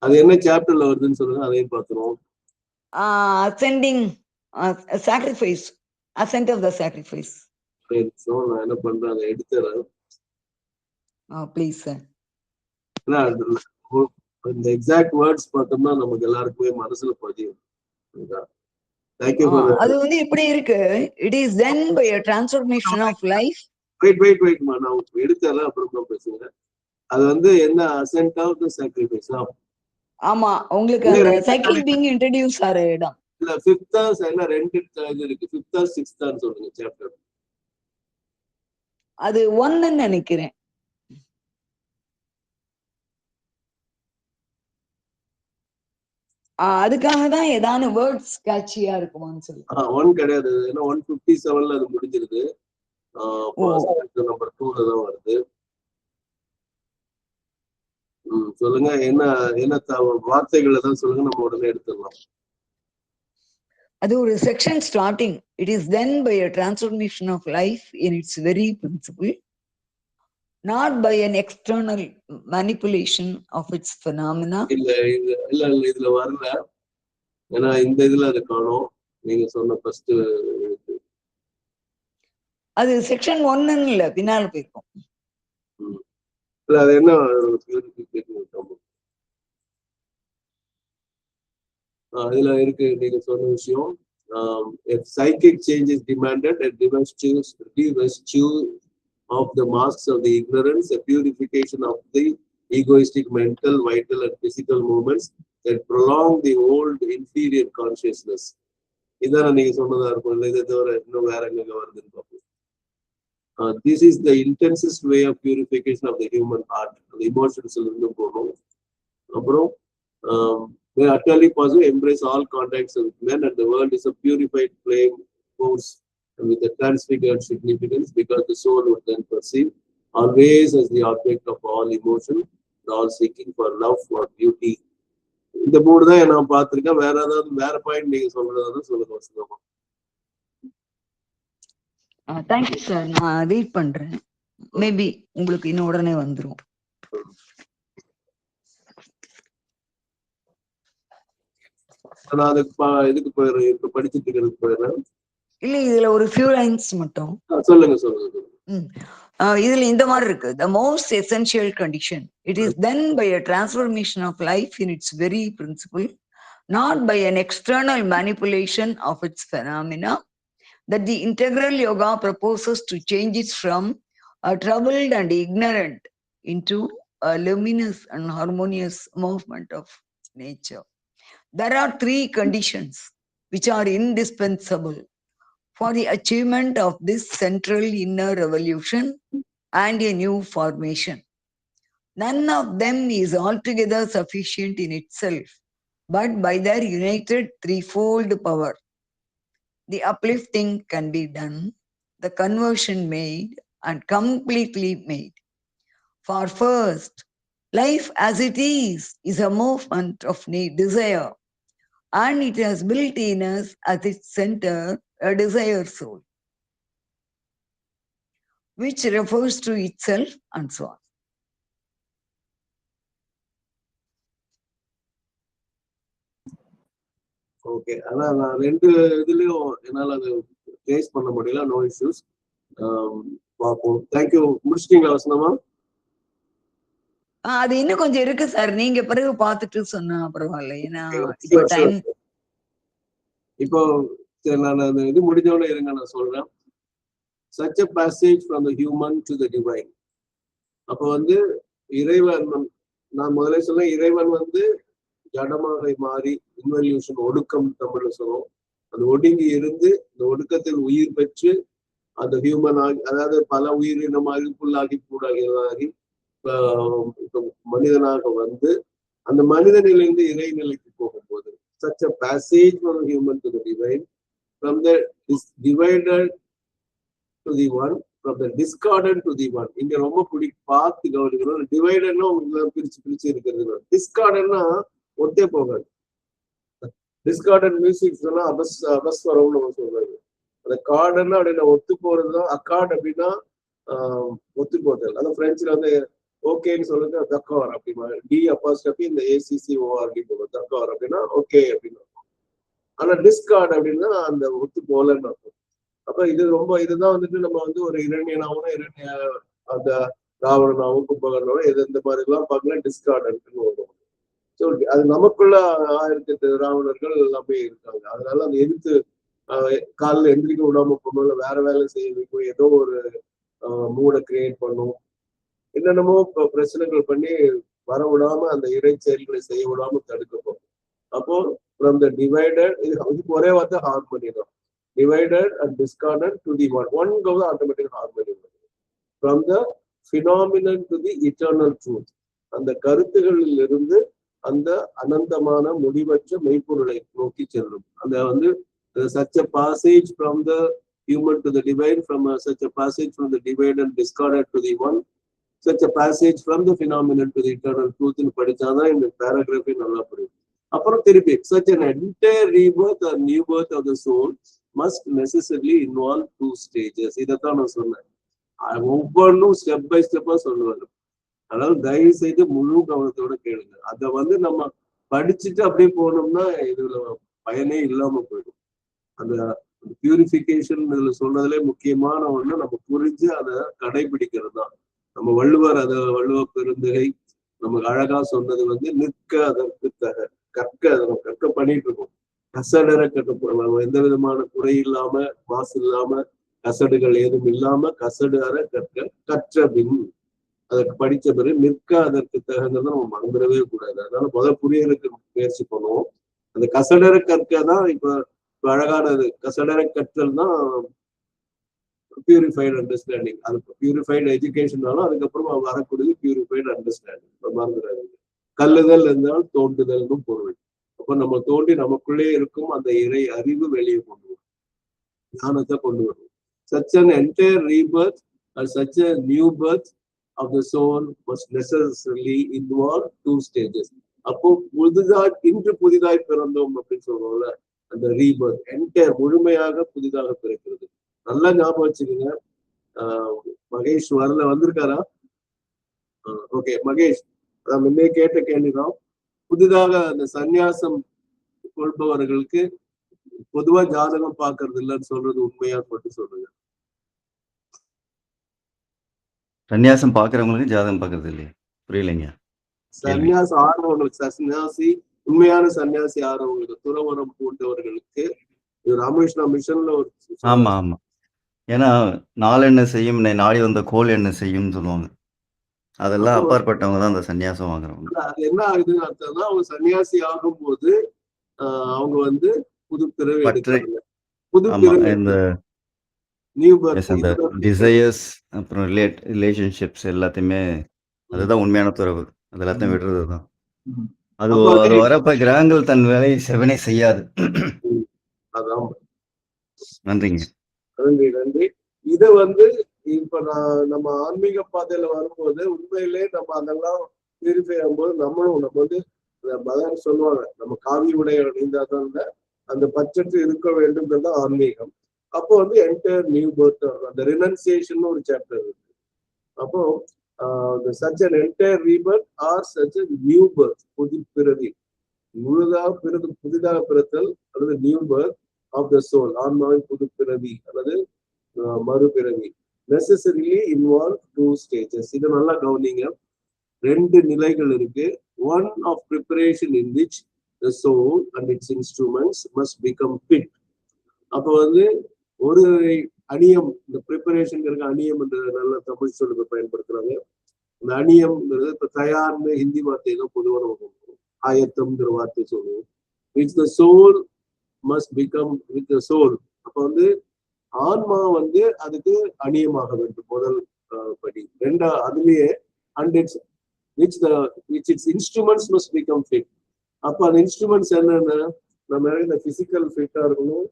அது என்ன சாப்டர்ல வருதுன்னு சொல்லுங்க, அதையும் பார்த்துருவோம். Ascending sacrifice, ascent of the sacrifice. நான் என்ன பண்றேன், அதை எடுத்துறேன். Please sir. இந்த எக்ஸாக்ட் வேர்ட்ஸ் பார்த்தோம்னா நமக்கு எல்லாருக்குமே மனசுல பதியும். அது வந்து எப்படி இருக்கு? It is then by a transformation of life. Wait நான் எடுத்தல அப்புறம் பேசுங்க. அது வந்து என்ன அசென்ட் ஆஃப் தி சாக்ரிஃபைஸ். ஆமா, உங்களுக்கு அந்த சைக்கிள் பீயிங் இன்ட்ரோ듀ஸ் ஆற இடம். இல்ல 5th இல்ல 2 இது இருக்கு. 5th 6th சொல்லுங்க சாப்டர். அது 1 ன்னு நினைக்கிறேன். அதுக்காக தான் ஏதான வேர்ட்ஸ் கேட்சியா இருக்குமான்னு சொல்லி. 1 கிடையாது, ஏன்னா 157ல அது முடிஞ்சிருது. நம்பர் 2ல தான் வருது. சொல்லுங்க, என்ன வார்த்தைகளை தான் சொல்லுங்க, நம்ம உடனே எடுத்துடலாம். அது ஒரு section starting. It is then by a transformation of life in its very principle, not by an external manipulation of its phenomena. இல்ல இதுல வரல, ஏன்னா இந்த இதுல அது காணோம். நீங்க சொன்ன ஃபர்ஸ்ட் அது செக்ஷன் 1 இல்ல, பின்னால போயிருக்கும். இல்ல அது என்ன இதுல இருக்கு நீங்க சொன்ன விஷயம். If psychic change is demanded, a divestiture of the masks of the ignorance, a purification of the egoistic mental, vital and physical movements that prolong the old inferior consciousness. இதான் நீங்க சொன்னதா இருக்கும். இதை தவிர இன்னும் வேற எங்க வருதுன்னு பார்ப்போம். This is the intensest way of purification of the human heart. The emotions இருந்தும் போகணும். அப்புறம் may utterly possible embrace all contacts with men, and the world is a purified flame force with a transfigured significance, because the soul would then perceive always as the object of all emotion, all seeking for love, for beauty. இந்த மூணு தான் நான் பார்த்திருக்கேன். வேற ஏதாவது வேற point நீங்க சொல்றதா சொல்லுங்க வசந்தமா. தேங்க்யூ சார், நான் ரீட் பண்றேன். மேபி உங்களுக்கு இன்னும் உடனே வந்துரும். நான் இதுக்கு போயிடுறேன், இப்ப படிச்சுட்டு இருக்கிறதுக்கு போயிடுறேன். இல்ல, இதுல ஒரு ஃபியூ லைன்ஸ் மட்டும் சொல்லுங்க. இதுல இந்த மாதிரி இருக்கு. The most essential condition, it is then by a transformation of life in its very principle, not by an external manipulation of its phenomena, that the integral yoga proposes to change it from a troubled and ignorant into a luminous and harmonious movement of nature. There are 3 conditions which are indispensable for the achievement of this central inner revolution and a new formation. None of them is altogether sufficient in itself, but by their united threefold power, the uplifting can be done, the conversion made, and completely made. For first, life as it is a movement of desire, and it has built in us at its center a desire soul, which refers to itself and so on. Okay, ஆனா நான் 2 இதுலயும் என்னால அது face பண்ண முடியல. No issues, பார்ப்போம். Thank you. முடிச்சிட்டீங்களா வசந்தமா? அது இன்னும் கொஞ்சம் இருக்கு சார், நீங்க பிறகு பார்த்துட்டு சொன்னா பரவாயில்ல. ஏன்னா இப்போ டைம் இப்போ நான் இது முடிஞ்சோட இருங்க, நான் சொல்றேன். such a passage from the human to the divine. அப்போ வந்து இறைவன், நான் முதல்ல சொல்ல, இறைவன் வந்து ஜடமாக மாறி இன்வல்யூஷன், ஒடுக்கம் தமிழ்ல சொல்லுவோம். அந்த ஒடுங்கி இருந்து இந்த ஒடுக்கத்தில் உயிர் பெற்று அந்த ஹியூமன் ஆகி, அதாவது பல உயிரினமாகி புல்லாகி பூடாகி இப்போ மனிதனாக வந்து அந்த மனித நிலையிலிருந்து இறைநிலைக்கு போகும்போது such a passage from human to the divine, from the divided to the one, from the discordant to the one. இங்க ரொம்ப பார்த்து கவனிக்கணும். டிவைடட்னா உங்களுக்கு பிரிச்சு பிரிச்சு இருக்கிறது. டிஸ்கார்டன்னா ஒட்டே போகாது. டிஸ்கார்டன்ட் மியூசிக் சொன்னா அபஸ்வரம்னு நம்ம சொல்றாரு. அந்த கார்டுன்னா அப்படின்னா ஒத்து போறதுதான். அக்கார்ட் அப்படின்னா ஒத்து போதல். அதான் பிரெஞ்சுல வந்து ஓகேன்னு சொல்லுங்க தக்கார் அப்படிமா, டி அப்பாஸ்டபி இந்த ACCORD போகும். தக்கார் அப்படின்னா ஓகே அப்படின்னு. ஆனா டிஸ்கார்ட் அப்படின்னா அந்த ஒத்து போலன்னு அர்த்தம். அப்ப இது ரொம்ப இதுதான் வந்துட்டு நம்ம வந்து ஒரு இரண்யனாவும் அந்த ராவணனாவும் கும்பகர்ணாவும் எது இந்த மாதிரி எல்லாம் பார்க்கலாம் டிஸ்கார்டன்ட்னு வரும். ஸோ அது நமக்குள்ள 1008 ராவணர்கள் எல்லாமே இருக்காங்க. அதனால அந்த எதிர்த்து காலில் எந்திரிக்க விடாம போகணும், இல்லை வேற வேலை செய்ய வைக்கும், ஏதோ ஒரு மூடை கிரியேட் பண்ணும், என்னென்னமோ பிரச்சனைகள் பண்ணி வர விடாம அந்த இறை செயல்களை செய்ய விடாம தடுக்கப்படும். அப்போ ஃப்ரம் த டிவைடட், இதுக்கு ஒரே வார்த்தை ஹார்மனி தான். Divided and discordant to the one. One goes automatic harmony. From the phenomenon to the eternal truth. அந்த கருத்துகளில் இருந்து அந்த அனந்தமான முடிவற்ற மெய்ப்பொருளை நோக்கி செல்லும். அந்த வந்து such a passage from the human to the divine, from such a passage from the divided and discordant to the one, such a passage from the phenomenon to the eternal truth ன்னு படிச்சாதான் இந்த பேராகிராஃபி நல்லா புரியும். அப்புறம் திருப்பி such an entire rebirth or new birth of the soul must necessarily involve 2 stages. இதைத்தான் நான் சொன்னேன். ஒவ்வொன்றும் ஸ்டெப் பை ஸ்டெப்பா சொல்லுவாங்க. அதாவது தயவு செய்து முழு கவனத்தோட கேளுங்க. அதை வந்து நம்ம படிச்சுட்டு அப்படியே போனோம்னா இதுல பயனே இல்லாம போயிடும். அந்த பியூரிஃபிகேஷன் இதுல சொன்னதுல முக்கியமான ஒண்ணு நம்ம புரிஞ்சு அதை கடைபிடிக்கிறது தான். நம்ம வள்ளுவர் வள்ளுவ பெருந்தகை நமக்கு அழகா சொன்னது வந்து நிற்க அதற்கு கற்க பண்ணிட்டு இருக்கோம். கசடர எந்த விதமான குறை இல்லாம, மாசு இல்லாம, கசடுகள் ஏதும் இல்லாம கசடு அற கற்ற பின் அதற்கு படிச்ச பிறகு நிற்க அதற்கு தகுந்ததை நம்ம மறந்துடவே கூடாது. அதனால முதல் புரியறதுக்கு முயற்சி பண்ணுவோம். அந்த கசடர கற்கதான் இப்ப அழகானது. கசடர கற்றல் தான் பியூரிஃபைடு அண்டர்ஸ்டாண்டிங். அது பியூரிஃபைடு எஜுகேஷனாலும் அதுக்கப்புறம் வரக்கூடியது பியூரிஃபைடு அண்டர்ஸ்டாண்டிங். மறந்துடாது. கல்லுதல் இருந்தால் தோண்டுதல்னு பொருள். அப்ப நம்ம தோண்டி நமக்குள்ளே இருக்கும் அந்த இறை அறிவு வெளியே கொண்டு வரும், ஞானத்தை கொண்டு வரும். Such an entire rebirth or such a new birth of the soul must necessarily involve 2 stages. அப்போ இன்று புதிதாய் பிறந்தோம் அப்படின்னு சொல்றோம்ல, அந்த ரீபர்த் என்டையர் முழுமையாக புதிதாக பிறக்கிறது. நல்லா ஞாபகம் வச்சுக்கோங்க. மகேஷ் வரல, வந்திருக்காரா? ஓகே மகேஷ், நான் முன்னே கேட்ட கேள்விதான். புதிதாக அந்த சந்நியாசம் கொள்பவர்களுக்கு பொதுவா ஜாதகம் பாக்குறது இல்லைன்னு சொல்றது உண்மையா மட்டும் சொல்லுங்க. சன்னியாசம் பாக்குறவங்களுக்கு ஜாதகம் பாக்குறது இல்லையா? புரியலைங்க. சன்னியாசம் ஆடுறவங்களுக்கு, சன்னியாசி உண்மையான சன்னியாசி ஆடுறவங்களுக்கு, துறவரம் பூண்டவர்களுக்கு ராமகிருஷ்ணா மிஷன்ல ஒரு ஆமா ஆமா. ஏன்னா நாளெண்ண செய்யும் நாடி வந்த கோல் என்ன செய்யும் சொல்லுவாங்க. அதெல்லாம் அப்பாற்பட்டவங்க தான் அந்த சன்னியாசம் வாங்குறவங்க. அது என்ன ஆகுதுன்னு அர்த்தம்னா, அவங்க சன்னியாசி ஆகும் போது அவங்க வந்து புது பிறவி எடுக்கிறாங்க. புது பிறவி இந்த நியூ பர்த், அந்த டிசையர்ஸ் அப்புறம் ரிலேஷன்ஷிப்ஸ் எல்லாத்தையுமே அதுதான் உண்மையான துறவு. அது எல்லாத்தையும் விடுறது தான். அது வரப்ப கிரகங்கள் தன் வேலையை செவனே செய்யாது. அதான். நன்றிங்க. நன்றி நன்றி. இதை வந்து இப்ப நம்ம ஆன்மீக பாதையில வரும்போது உண்மையிலே நம்ம அதெல்லாம் பியூரிஃபை ஆகும்போது நம்ம வந்து மதம் சொல்லுவாங்க, நம்ம காவி உடைய அணிந்தாதான் அந்த பட்சத்து இருக்க வேண்டும்ன்றது ஆன்மீகம். அப்போ வந்து என்டையர் நியூ பர்த், அந்த ரினன்சியேஷன் ஒரு சாப்டர் இருக்கு. அப்போ such an entire rebirth or such a new birth, புது பிறவி, புதிதாக பிறத்தல் அல்லது new birth of the soul, ஆன்மாவின் புது பிறவி அல்லது மறுபிறவி necessarily involve 2 stages. இது நல்லா கவனிங்க. 2 நிலைகள் இருக்கு. One of preparation in which the soul and its instruments must become fit. அப்போ வந்து ஒரு அணியம், இந்த ப்ரிப்பரேஷன் அணியம் என்ற நல்ல தமிழ் சொல்லுக்கு பயன்படுத்துறாங்க. இந்த அணியம்ங்கிறது இப்ப தயார்னு ஹிந்தி வார்த்தை தான் பொதுவாக நம்ம சொல்லுவோம், ஆயத்தம்ங்கிற வார்த்தை சொல்லுவோம். Which the soul must become with the soul. அப்ப வந்து ஆன்மா வந்து அதுக்கு அணியமாக வேண்டும் முதல் படி. அதுலயே and it's which it's instruments must become fit. அப்ப அந்த இன்ஸ்ட்ருமெண்ட்ஸ் என்னென்ன, நம்ம இந்த பிசிக்கல் ஃபிட்டா இருக்கணும்,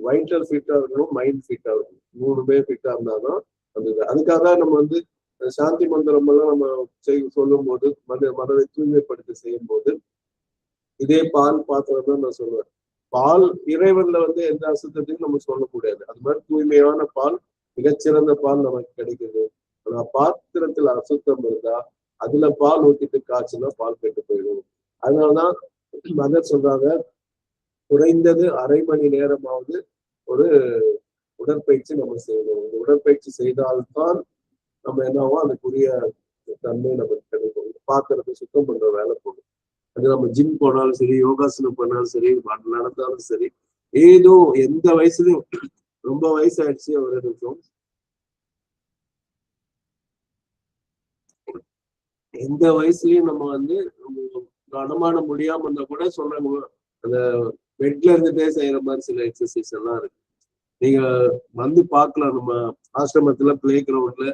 வைட்டல் ஃபிட்டா இருக்கணும், மைண்ட் ஃபிட்டா இருக்கணும். 3 ஃபிட்டா இருந்தாதான் அந்த அதுக்காக நம்ம வந்து சாந்தி மந்திரம் எல்லாம் நம்ம சொல்லும் போது மனதை தூய்மைப்படுத்தி செய்யும் போது இதே பால் பாத்திரம் தான் நான் சொல்லுவேன். பால் இறைவன்ல வந்து எந்த அசுத்தத்தையும் நம்ம சொல்ல முடியாது. அது மாதிரி தூய்மையான பால், மிகச்சிறந்த பால் நமக்கு கிடைக்குது. ஆனா பாத்திரத்துல அசுத்தம் இருந்தா அதுல பால் ஊத்திட்டு காய்ச்சினா பால் கெட்டு போயிடும். அதனாலதான் மதர் சொல்றாங்க, குறைந்தது அரை மணி நேரமாவது ஒரு உடற்பயிற்சி நம்ம செய்யணும். இந்த உடற்பயிற்சி செய்தால்தான் நம்ம என்னவோ அதுக்குரிய தன்மை நமக்கு கிடைக்கும். பாத்திரத்தை சுத்தம் பண்ற வேலை போடும். அது நம்ம ஜிம் போனாலும் சரி, யோகாசனம் பண்ணாலும் சரி, நடந்தாலும் சரி, ஏதோ எந்த வயசுலயும், ரொம்ப வயசாயிடுச்சு ஒரு நிமிஷம், எந்த வயசுலயும் நம்ம வந்து நடமாட முடியாம இருந்தா கூட சொல்றாங்க, அந்த பெட்ல இருந்துட்டே செய்யற மாதிரி சில எக்ஸசைஸ் எல்லாம் இருக்கு. நீங்க வந்து பார்க்கலாம், நம்ம ஆசிரமத்துல பிளே கிரவுண்ட்ல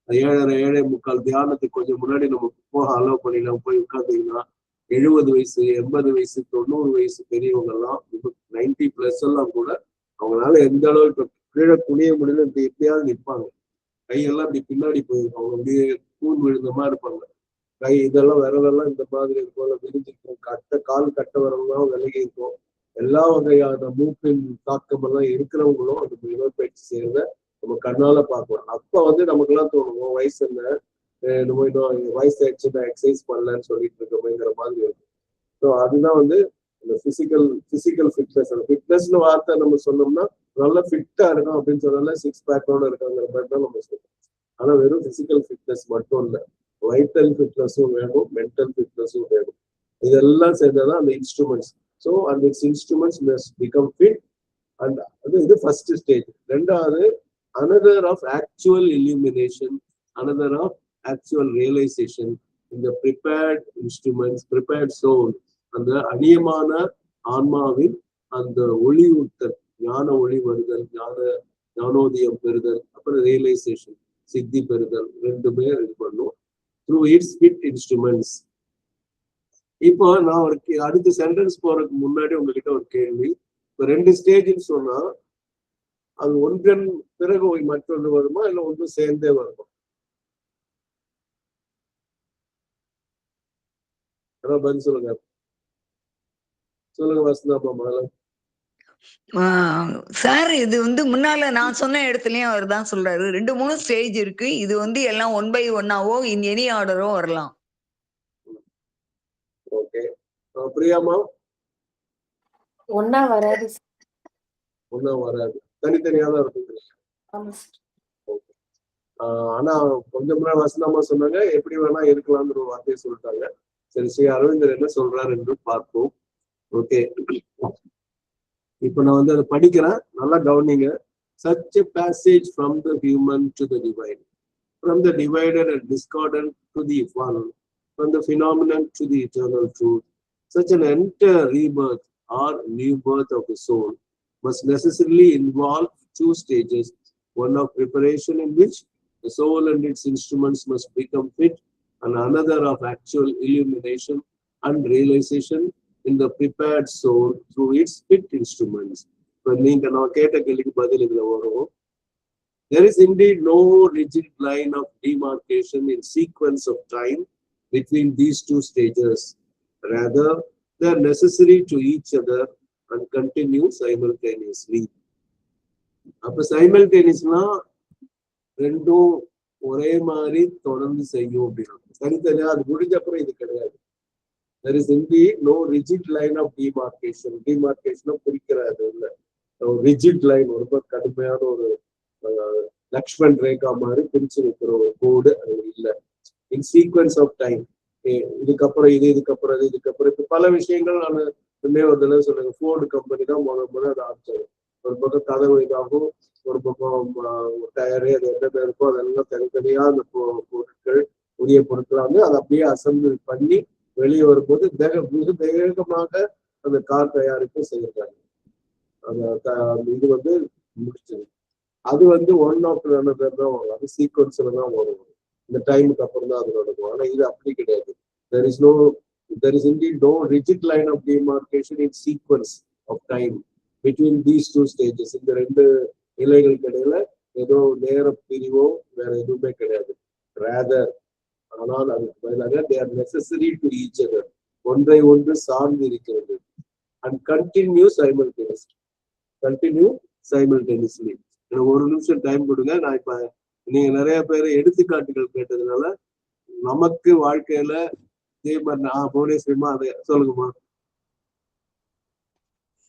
7:30 7:45 தியானத்துக்கு கொஞ்சம் முன்னாடி நம்ம போக அலோவ் பண்ணி நம்ம போய் உட்கார்ந்தீங்கன்னா 70 வயசு 80 வயசு 90 வயசு பெரியவங்க எல்லாம் 90+ எல்லாம் கூட அவங்களால எந்த அளவுக்கு கீழே குனிய முடியல, எப்படியாவது நிற்பாங்க. கையெல்லாம் இப்படி பின்னாடி போயிருக்கும், அவங்க அப்படியே கூன் விழுந்த மாதிரி இருப்பாங்க. கை இதெல்லாம் விரலெல்லாம் இந்த மாதிரி இருக்கும், விரிஞ்சிருக்கும், கால் கட்ட வரவங்களாம் விலகி இருக்கும். எல்லா வகையான மூப்பின் தாக்கம் எல்லாம் இருக்கிறவங்களும் அந்த உடற்பயிற்சி செய்யறத நம்ம கண்ணால பார்க்கலாம். அப்ப வந்து நமக்கு எல்லாம் தோணும், வயசு என்ன, இன்னும் வயசு ஆயிடுச்சு, நான் எக்ஸசைஸ் பண்ணலன்னு சொல்லிட்டு இருக்கோமேங்கிற மாதிரி இருக்கும். ஸோ அதுதான் வந்து இந்த பிசிக்கல் ஃபிட்னஸ். அந்த ஃபிட்னஸ்னு வார்த்தை நம்ம சொன்னோம்னா நல்லா ஃபிட்டா இருக்கும் அப்படின்னு சொன்னால 6 பேக்கோட இருக்காங்கிற மாதிரி தான் நம்ம சொல்றோம். ஆனா வெறும் பிசிக்கல் ஃபிட்னஸ் மட்டும் இல்லை, வைட்டல் ஃபிட்னஸும் வேணும், மென்டல் ஃபிட்னஸும் வேணும். இதெல்லாம் சேர்ந்ததான் அந்த இன்ஸ்ட்ருமெண்ட்ஸ். ஸோ அந்த instruments must become fit. And இது ஃபர்ஸ்ட் ஸ்டேஜ். ரெண்டாவது, another of actual illumination, another of actual realization in the prepared instruments, prepared soul. அந்த அநியமான ஆன்மாவின் அந்த ஒளி ஊட்டல், ஞான ஒளி வருதல், ஞானோதயம் பெறுதல், அப்புறம் ரியலைசேஷன், சித்தி பெறுதல், 2 இது பண்ணும் through its fit instruments. இப்போ நான் ஒரு அடுத்த சென்டென்ஸ் போறதுக்கு முன்னாடி உங்ககிட்ட ஒரு கேள்வி. இப்போ 2 ஸ்டேஜ்னு சொன்னா அது ஒன்றன் பிறகு மற்றொன்று வருமா, இல்ல ஒன்றும் சேர்ந்தே வருமா? பதில் சொல்லுங்க. சொல்லுங்க வசந்தாமா முதல்ல. சார், இது வந்து முன்னால நான் சொன்ன இடத்துலயும் அவர் தான் சொல்றாரு, 2-3 ஸ்டேஜ் இருக்கு. இது வந்து எல்லாம் 1 by 1ஆவோ இன் எனி ஆர்டரோ வரலாம். ஓகே, பிரியாமா? ஒன்னா வராது, தனித்தனியா தான் இருக்கு. ஆனா கொஞ்சம் முன்னாடி வசந்தாமா சொன்னாங்க எப்படி வேணா இருக்கலாம்னு ஒரு வார்த்தையை சொல்லிட்டாங்க. சரி, ஸ்ரீ அரவிந்தர் என்ன சொல்றாரு என்று பார்ப்போம். ஓகே, இப்ப நான் வந்து அதை படிக்கிறேன், நல்லா கவனிங்க. Such a passage from the human to the divine, from the divided and discordant to the one, from the phenomenon to the eternal truth, such an entire rebirth or new birth of the soul must necessarily involve 2 stages. One of preparation, in which the soul and its instruments must become fit, and another of actual illumination and realization in the prepared soul through its fit instruments. இப்ப நீங்க நான் கேட்ட கேள்விக்கு பதில் இதுல வரும். There is indeed no rigid line of demarcation in sequence of time between these 2 stages. Rather, they are necessary to each other and continue simultaneously. அப்ப சைமல்டேனியஸ்னா 2ம் ஒரே மாதிரி தொடர்ந்து செய்யும் அப்படின்னா, தனித்தனியா அது முடிஞ்ச அப்புறம் இது கிடையாது. There is indeed no rigid line of demarcation. Demarcation குறிக்கிறது இல்ல, ரிஜிட் லைன், ரொம்ப கடுமையான ஒரு லக்ஷ்மண் ரேகா மாதிரி பிரிச்சு வைக்கிற ஒரு கோடு அது இல்லை. இன் சீக்வன்ஸ் ஆஃப் டைம், இதுக்கப்புறம் இது, இதுக்கப்புறம் இது, இதுக்கப்புறம் இப்ப பல விஷயங்கள் நான் ஒரு தடவை சொல்லுங்க. ஃபோர்டு கம்பெனி தான் முதல்ல அதை ஆரம்பிச்சாங்க. ஒரு பக்கம் கதவு இதாகும், ஒரு பக்கம் டயரு, அது என்னென்ன இருக்கோ அதெல்லாம் தனித்தனியா அந்த பொருட்கள், புதிய பொருட்களா வந்து அதை அப்படியே அசம்பிள் பண்ணி வெளியே வரும்போது மிக வேகமாக அந்த கார் தயாரிப்பு செய்யறாங்க. அந்த இது வந்து முடிச்சது. அது வந்து ஒன் ஆஃப்டர் அனதர் தான் வரும். அது சீக்வன்ஸ்ல தான் வரும். இந்த டைமுக்கு அப்புறம் தான் அது நடக்கும். ஆனா இது அப்படி கிடையாது. there is indeed no rigid line of demarcation in sequence of time between these two stages. இந்த ரெண்டு நிலைகளுக்கு இடையில ஏதோ நேர பிரிவோ வேற எதுவுமே கிடையாது. rather ஆனால் அதுக்கு பதிலாக they are necessary to each other. ஒன்றை ஒன்று சார்ந்து இருக்கிறது. and continue simultaneously. எனக்கு ஒரு நிமிஷம் டைம் கொடுங்க. நான் இப்ப நீங்க நிறைய பேர் எடுத்துக்காட்டுகள் கேட்டதுனால நமக்கு வாழ்க்கையில இதே மாதிரி புவனேஸ்வரிமா அதை சொல்லுங்கம்மா.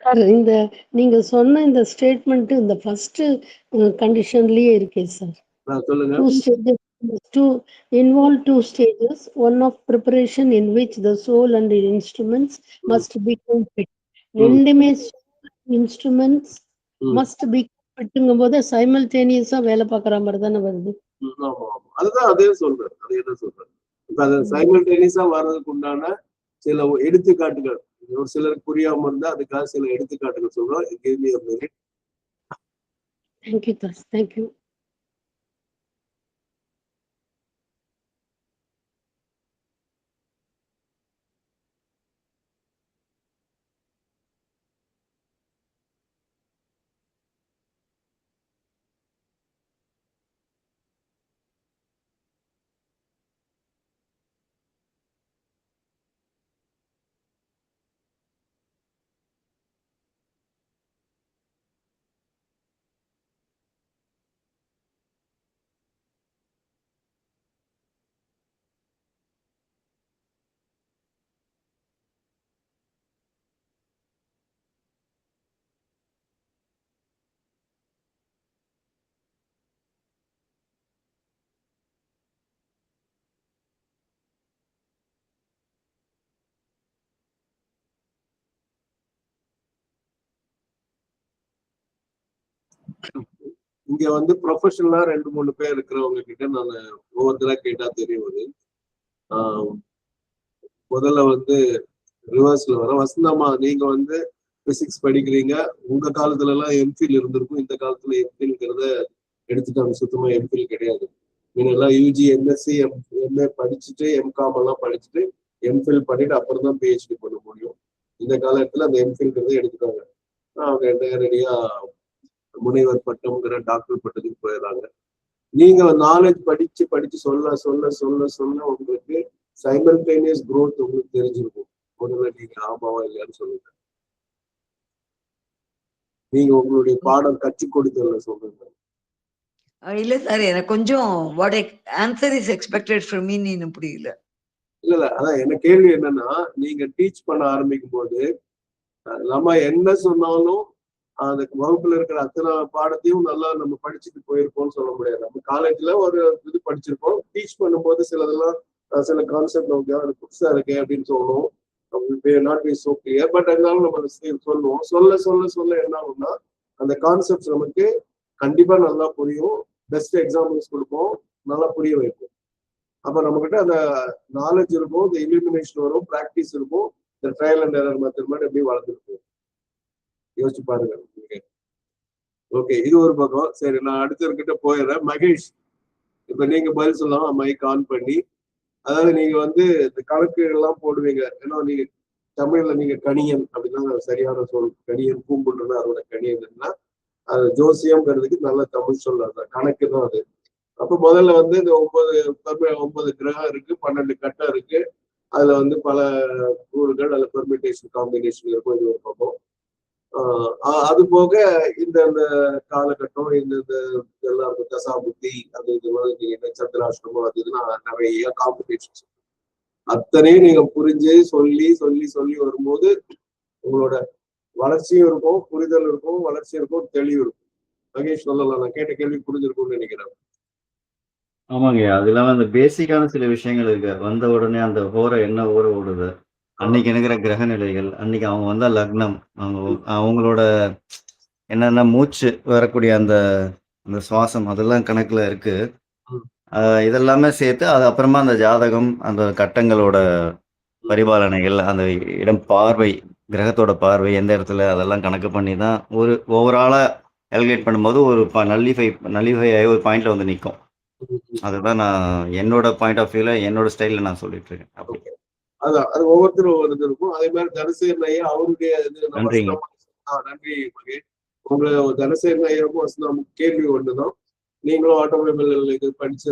சார் இந்த நீங்க சொன்ன இந்த ஸ்டேட்மெண்ட் இந்த ஃபர்ஸ்ட் கண்டிஷன்லயே இருக்கே சார். சொல்லுங்க. 2 stages to involve 2 stages, one of preparation in which the soul and the instruments must become fit. ரெண்டுமே instruments must be ஃபிட்டுங்கும்போது சைமல்டேனியஸா வேலை பார்க்குற மாதிரி தானே வருது. அதுதான் அதே சொல்றேன். இப்ப அது சைமல்டேனியஸா வர்றதுக்கு உண்டான சில எடுத்துக்காட்டுகள் ஒரு சிலருக்கு புரியாம இருந்தா அதுக்காக சில எடுத்துக்காட்டுகள் சொல்றோம். Give me a minute. Thank you, sir. Thank you. இங்க வந்து ப்ரொஃபஷனலா 2-3 பேர் இருக்கிறவங்க கிட்ட நான் ஒவ்வொருத்தரா கேட்டா தெரியும். முதல்ல வந்து ரிவர்ஸ்ல வர வசந்தம்மா, நீங்க வந்து பிசிக்ஸ் படிக்கிறீங்க. உங்க காலத்துல எல்லாம் எம்ஃபில் இருந்திருக்கும். இந்த காலத்துல எம்ஃபில்ங்கிறத எடுத்துட்டாங்க. சுத்தமா எம்ஃபில் கிடையாது. முன்னெல்லாம் யூஜி, எம்எஸ்சி, எம்ஏ படிச்சுட்டு எம்காம் எல்லாம் படிச்சுட்டு எம்ஃபில் பண்ணிட்டு அப்புறம் தான் பிஹெச்டி பண்ண முடியும். இந்த காலத்துல அந்த எம்ஃபில்ங்கிறத எடுத்துட்டாங்க. அவங்க நேரடியா முனைவர் பட்டம்ங்கிற டாக்டர் பட்டத்துக்கு போயிடுறாங்க. நீங்க நாலேஜ் படிச்சு சொல்ல சொல்ல சொல்ல சொல்ல உங்களுக்கு சைமல்டேனியஸ் growth உங்களுக்கு தெரிஞ்சிருக்கும். முதல்ல நீங்க ஆமாவா இல்லையான்னு சொல்லுங்க. நீங்க உங்களுடைய பாடம் கற்றுக் கொடுத்தல சொல்லுங்க. இல்ல சார், எனக்கு கொஞ்சம் what answer is expected from me இன்னும் புரியல. இல்ல அதான் என்ன கேள்வி என்னன்னா, நீங்க டீச் பண்ண ஆரம்பிக்கும் போது நம்ம என்ன சொன்னாலும் அந்த வகுப்புல இருக்கிற அத்தனை பாடத்தையும் நல்லா நம்ம படிச்சுட்டு போயிருப்போம்னு சொல்ல முடியாது. நம்ம காலேஜ்ல ஒரு இது படிச்சிருப்போம். டீச் பண்ணும்போது சிலதெல்லாம் சில கான்செப்ட் நமக்கு அது புதுசா இருக்கு அப்படின்னு சொல்லுவோம். Not be so clear. But இருந்தாலும் நம்ம சொல்லுவோம். சொல்ல சொல்ல சொல்ல என்ன ஆகும்னா அந்த கான்செப்ட் நமக்கு கண்டிப்பா நல்லா புரியும். பெஸ்ட் எக்ஸாம்பிள்ஸ் கொடுப்போம், நல்லா புரிய வைப்போம். அப்ப நம்ம கிட்ட அந்த நாலேஜ் இருக்கும், இந்த இலுமினேஷன் வரும், பிராக்டிஸ் இருக்கும். இந்த ட்ரையல் அண்ட் எரர் மெத்தட் மாதிரி எப்படி வளர்ந்துருக்கும் யோசிச்சு பாருங்க. ஓகே, இது ஒரு பக்கம். சரி, நான் அடுத்தவர்கிட்ட போயிடுறேன். மகேஷ், இப்ப நீங்க பதில் சொல்லலாம் மைக் ஆன் பண்ணி. அதாவது நீங்க வந்து இந்த கணக்கு எல்லாம் போடுவீங்க. ஏன்னா நீங்க தமிழ்ல நீங்க கணியன் அப்படின்னா சரியான சொல். கணியன் பூம்புட்டுன்னா அதோட கணியன்னா அது ஜோசியம்ங்கிறதுக்கு நல்ல தமிழ் சொல். அந்த கணக்கு தான் அது. அப்ப முதல்ல வந்து இந்த 9 கிரகம் இருக்கு, 12 கட்டம் இருக்கு. அதுல வந்து பல கூறுகள், அதுல பெர்மிட்டேஷன் காம்பினேஷன் இருக்கும். இது ஒரு பக்கம். அது போக இந்த காலகட்டம், இந்த எல்லாம் தசாபுத்தி, அது இது சந்திராஷ்டமம், அது இதுனா நிறைய காம்பினேஷன்ஸ். அத்தனையும் நீங்க புரிஞ்சு சொல்லி சொல்லி சொல்லி வரும்போது உங்களோட வளர்ச்சியும் இருக்கும், புரிதல் இருக்கும், வளர்ச்சி இருக்கும், தெளிவு இருக்கும். மகேஷ் சொல்லலாம். நான் கேட்ட கேள்வி புரிஞ்சிருக்கும்னு நினைக்கிறேன். ஆமாங்க. அது இல்லாம அந்த பேசிக்கான சில விஷயங்கள் இருக்கு. வந்த உடனே அந்த என்ன ஊற ஓடுது, அன்னைக்கு இருக்கிற கிரக நிலைகள், அன்னைக்கு அவங்க வந்தா லக்னம், அவங்களோட என்னன்னா மூச்சு வரக்கூடிய அந்த அந்த சுவாசம் அதெல்லாம் கணக்குல இருக்கு. ம். இதெல்லாமே சேர்த்து அது அப்புறமா அந்த ஜாதகம், அந்த கட்டங்களோட பரிபாலனைகள், அந்த இடம் பார்வை, கிரகத்தோட பார்வை எந்த இடத்துல அதெல்லாம் கணக்கு பண்ணி தான் ஒரு ஓவராலா கால்குலேட் பண்ணும்போது ஒரு நல்லிஃபை ஆகி ஒரு பாயிண்ட்ல வந்து நிக்கும். அதுதான் நான் என்னோட பாயிண்ட் ஆஃப் வியூல என்னோட ஸ்டைல்ல நான் சொல்லிட்டு இருக்கேன். அப்படி. அதான் அது ஒவ்வொருத்தரும் ஒவ்வொரு இது இருக்கும். அதே மாதிரி தனசேகரன் ஐயா அவருடைய இது நம்ம நன்றிங்க. நன்றி மகேஷ். உங்களை தனசேகரன் ஐயாவுக்கும் வசனம் கேள்வி ஒண்ணுதான். நீங்களும் ஆட்டோமொபைல் இது படிச்சு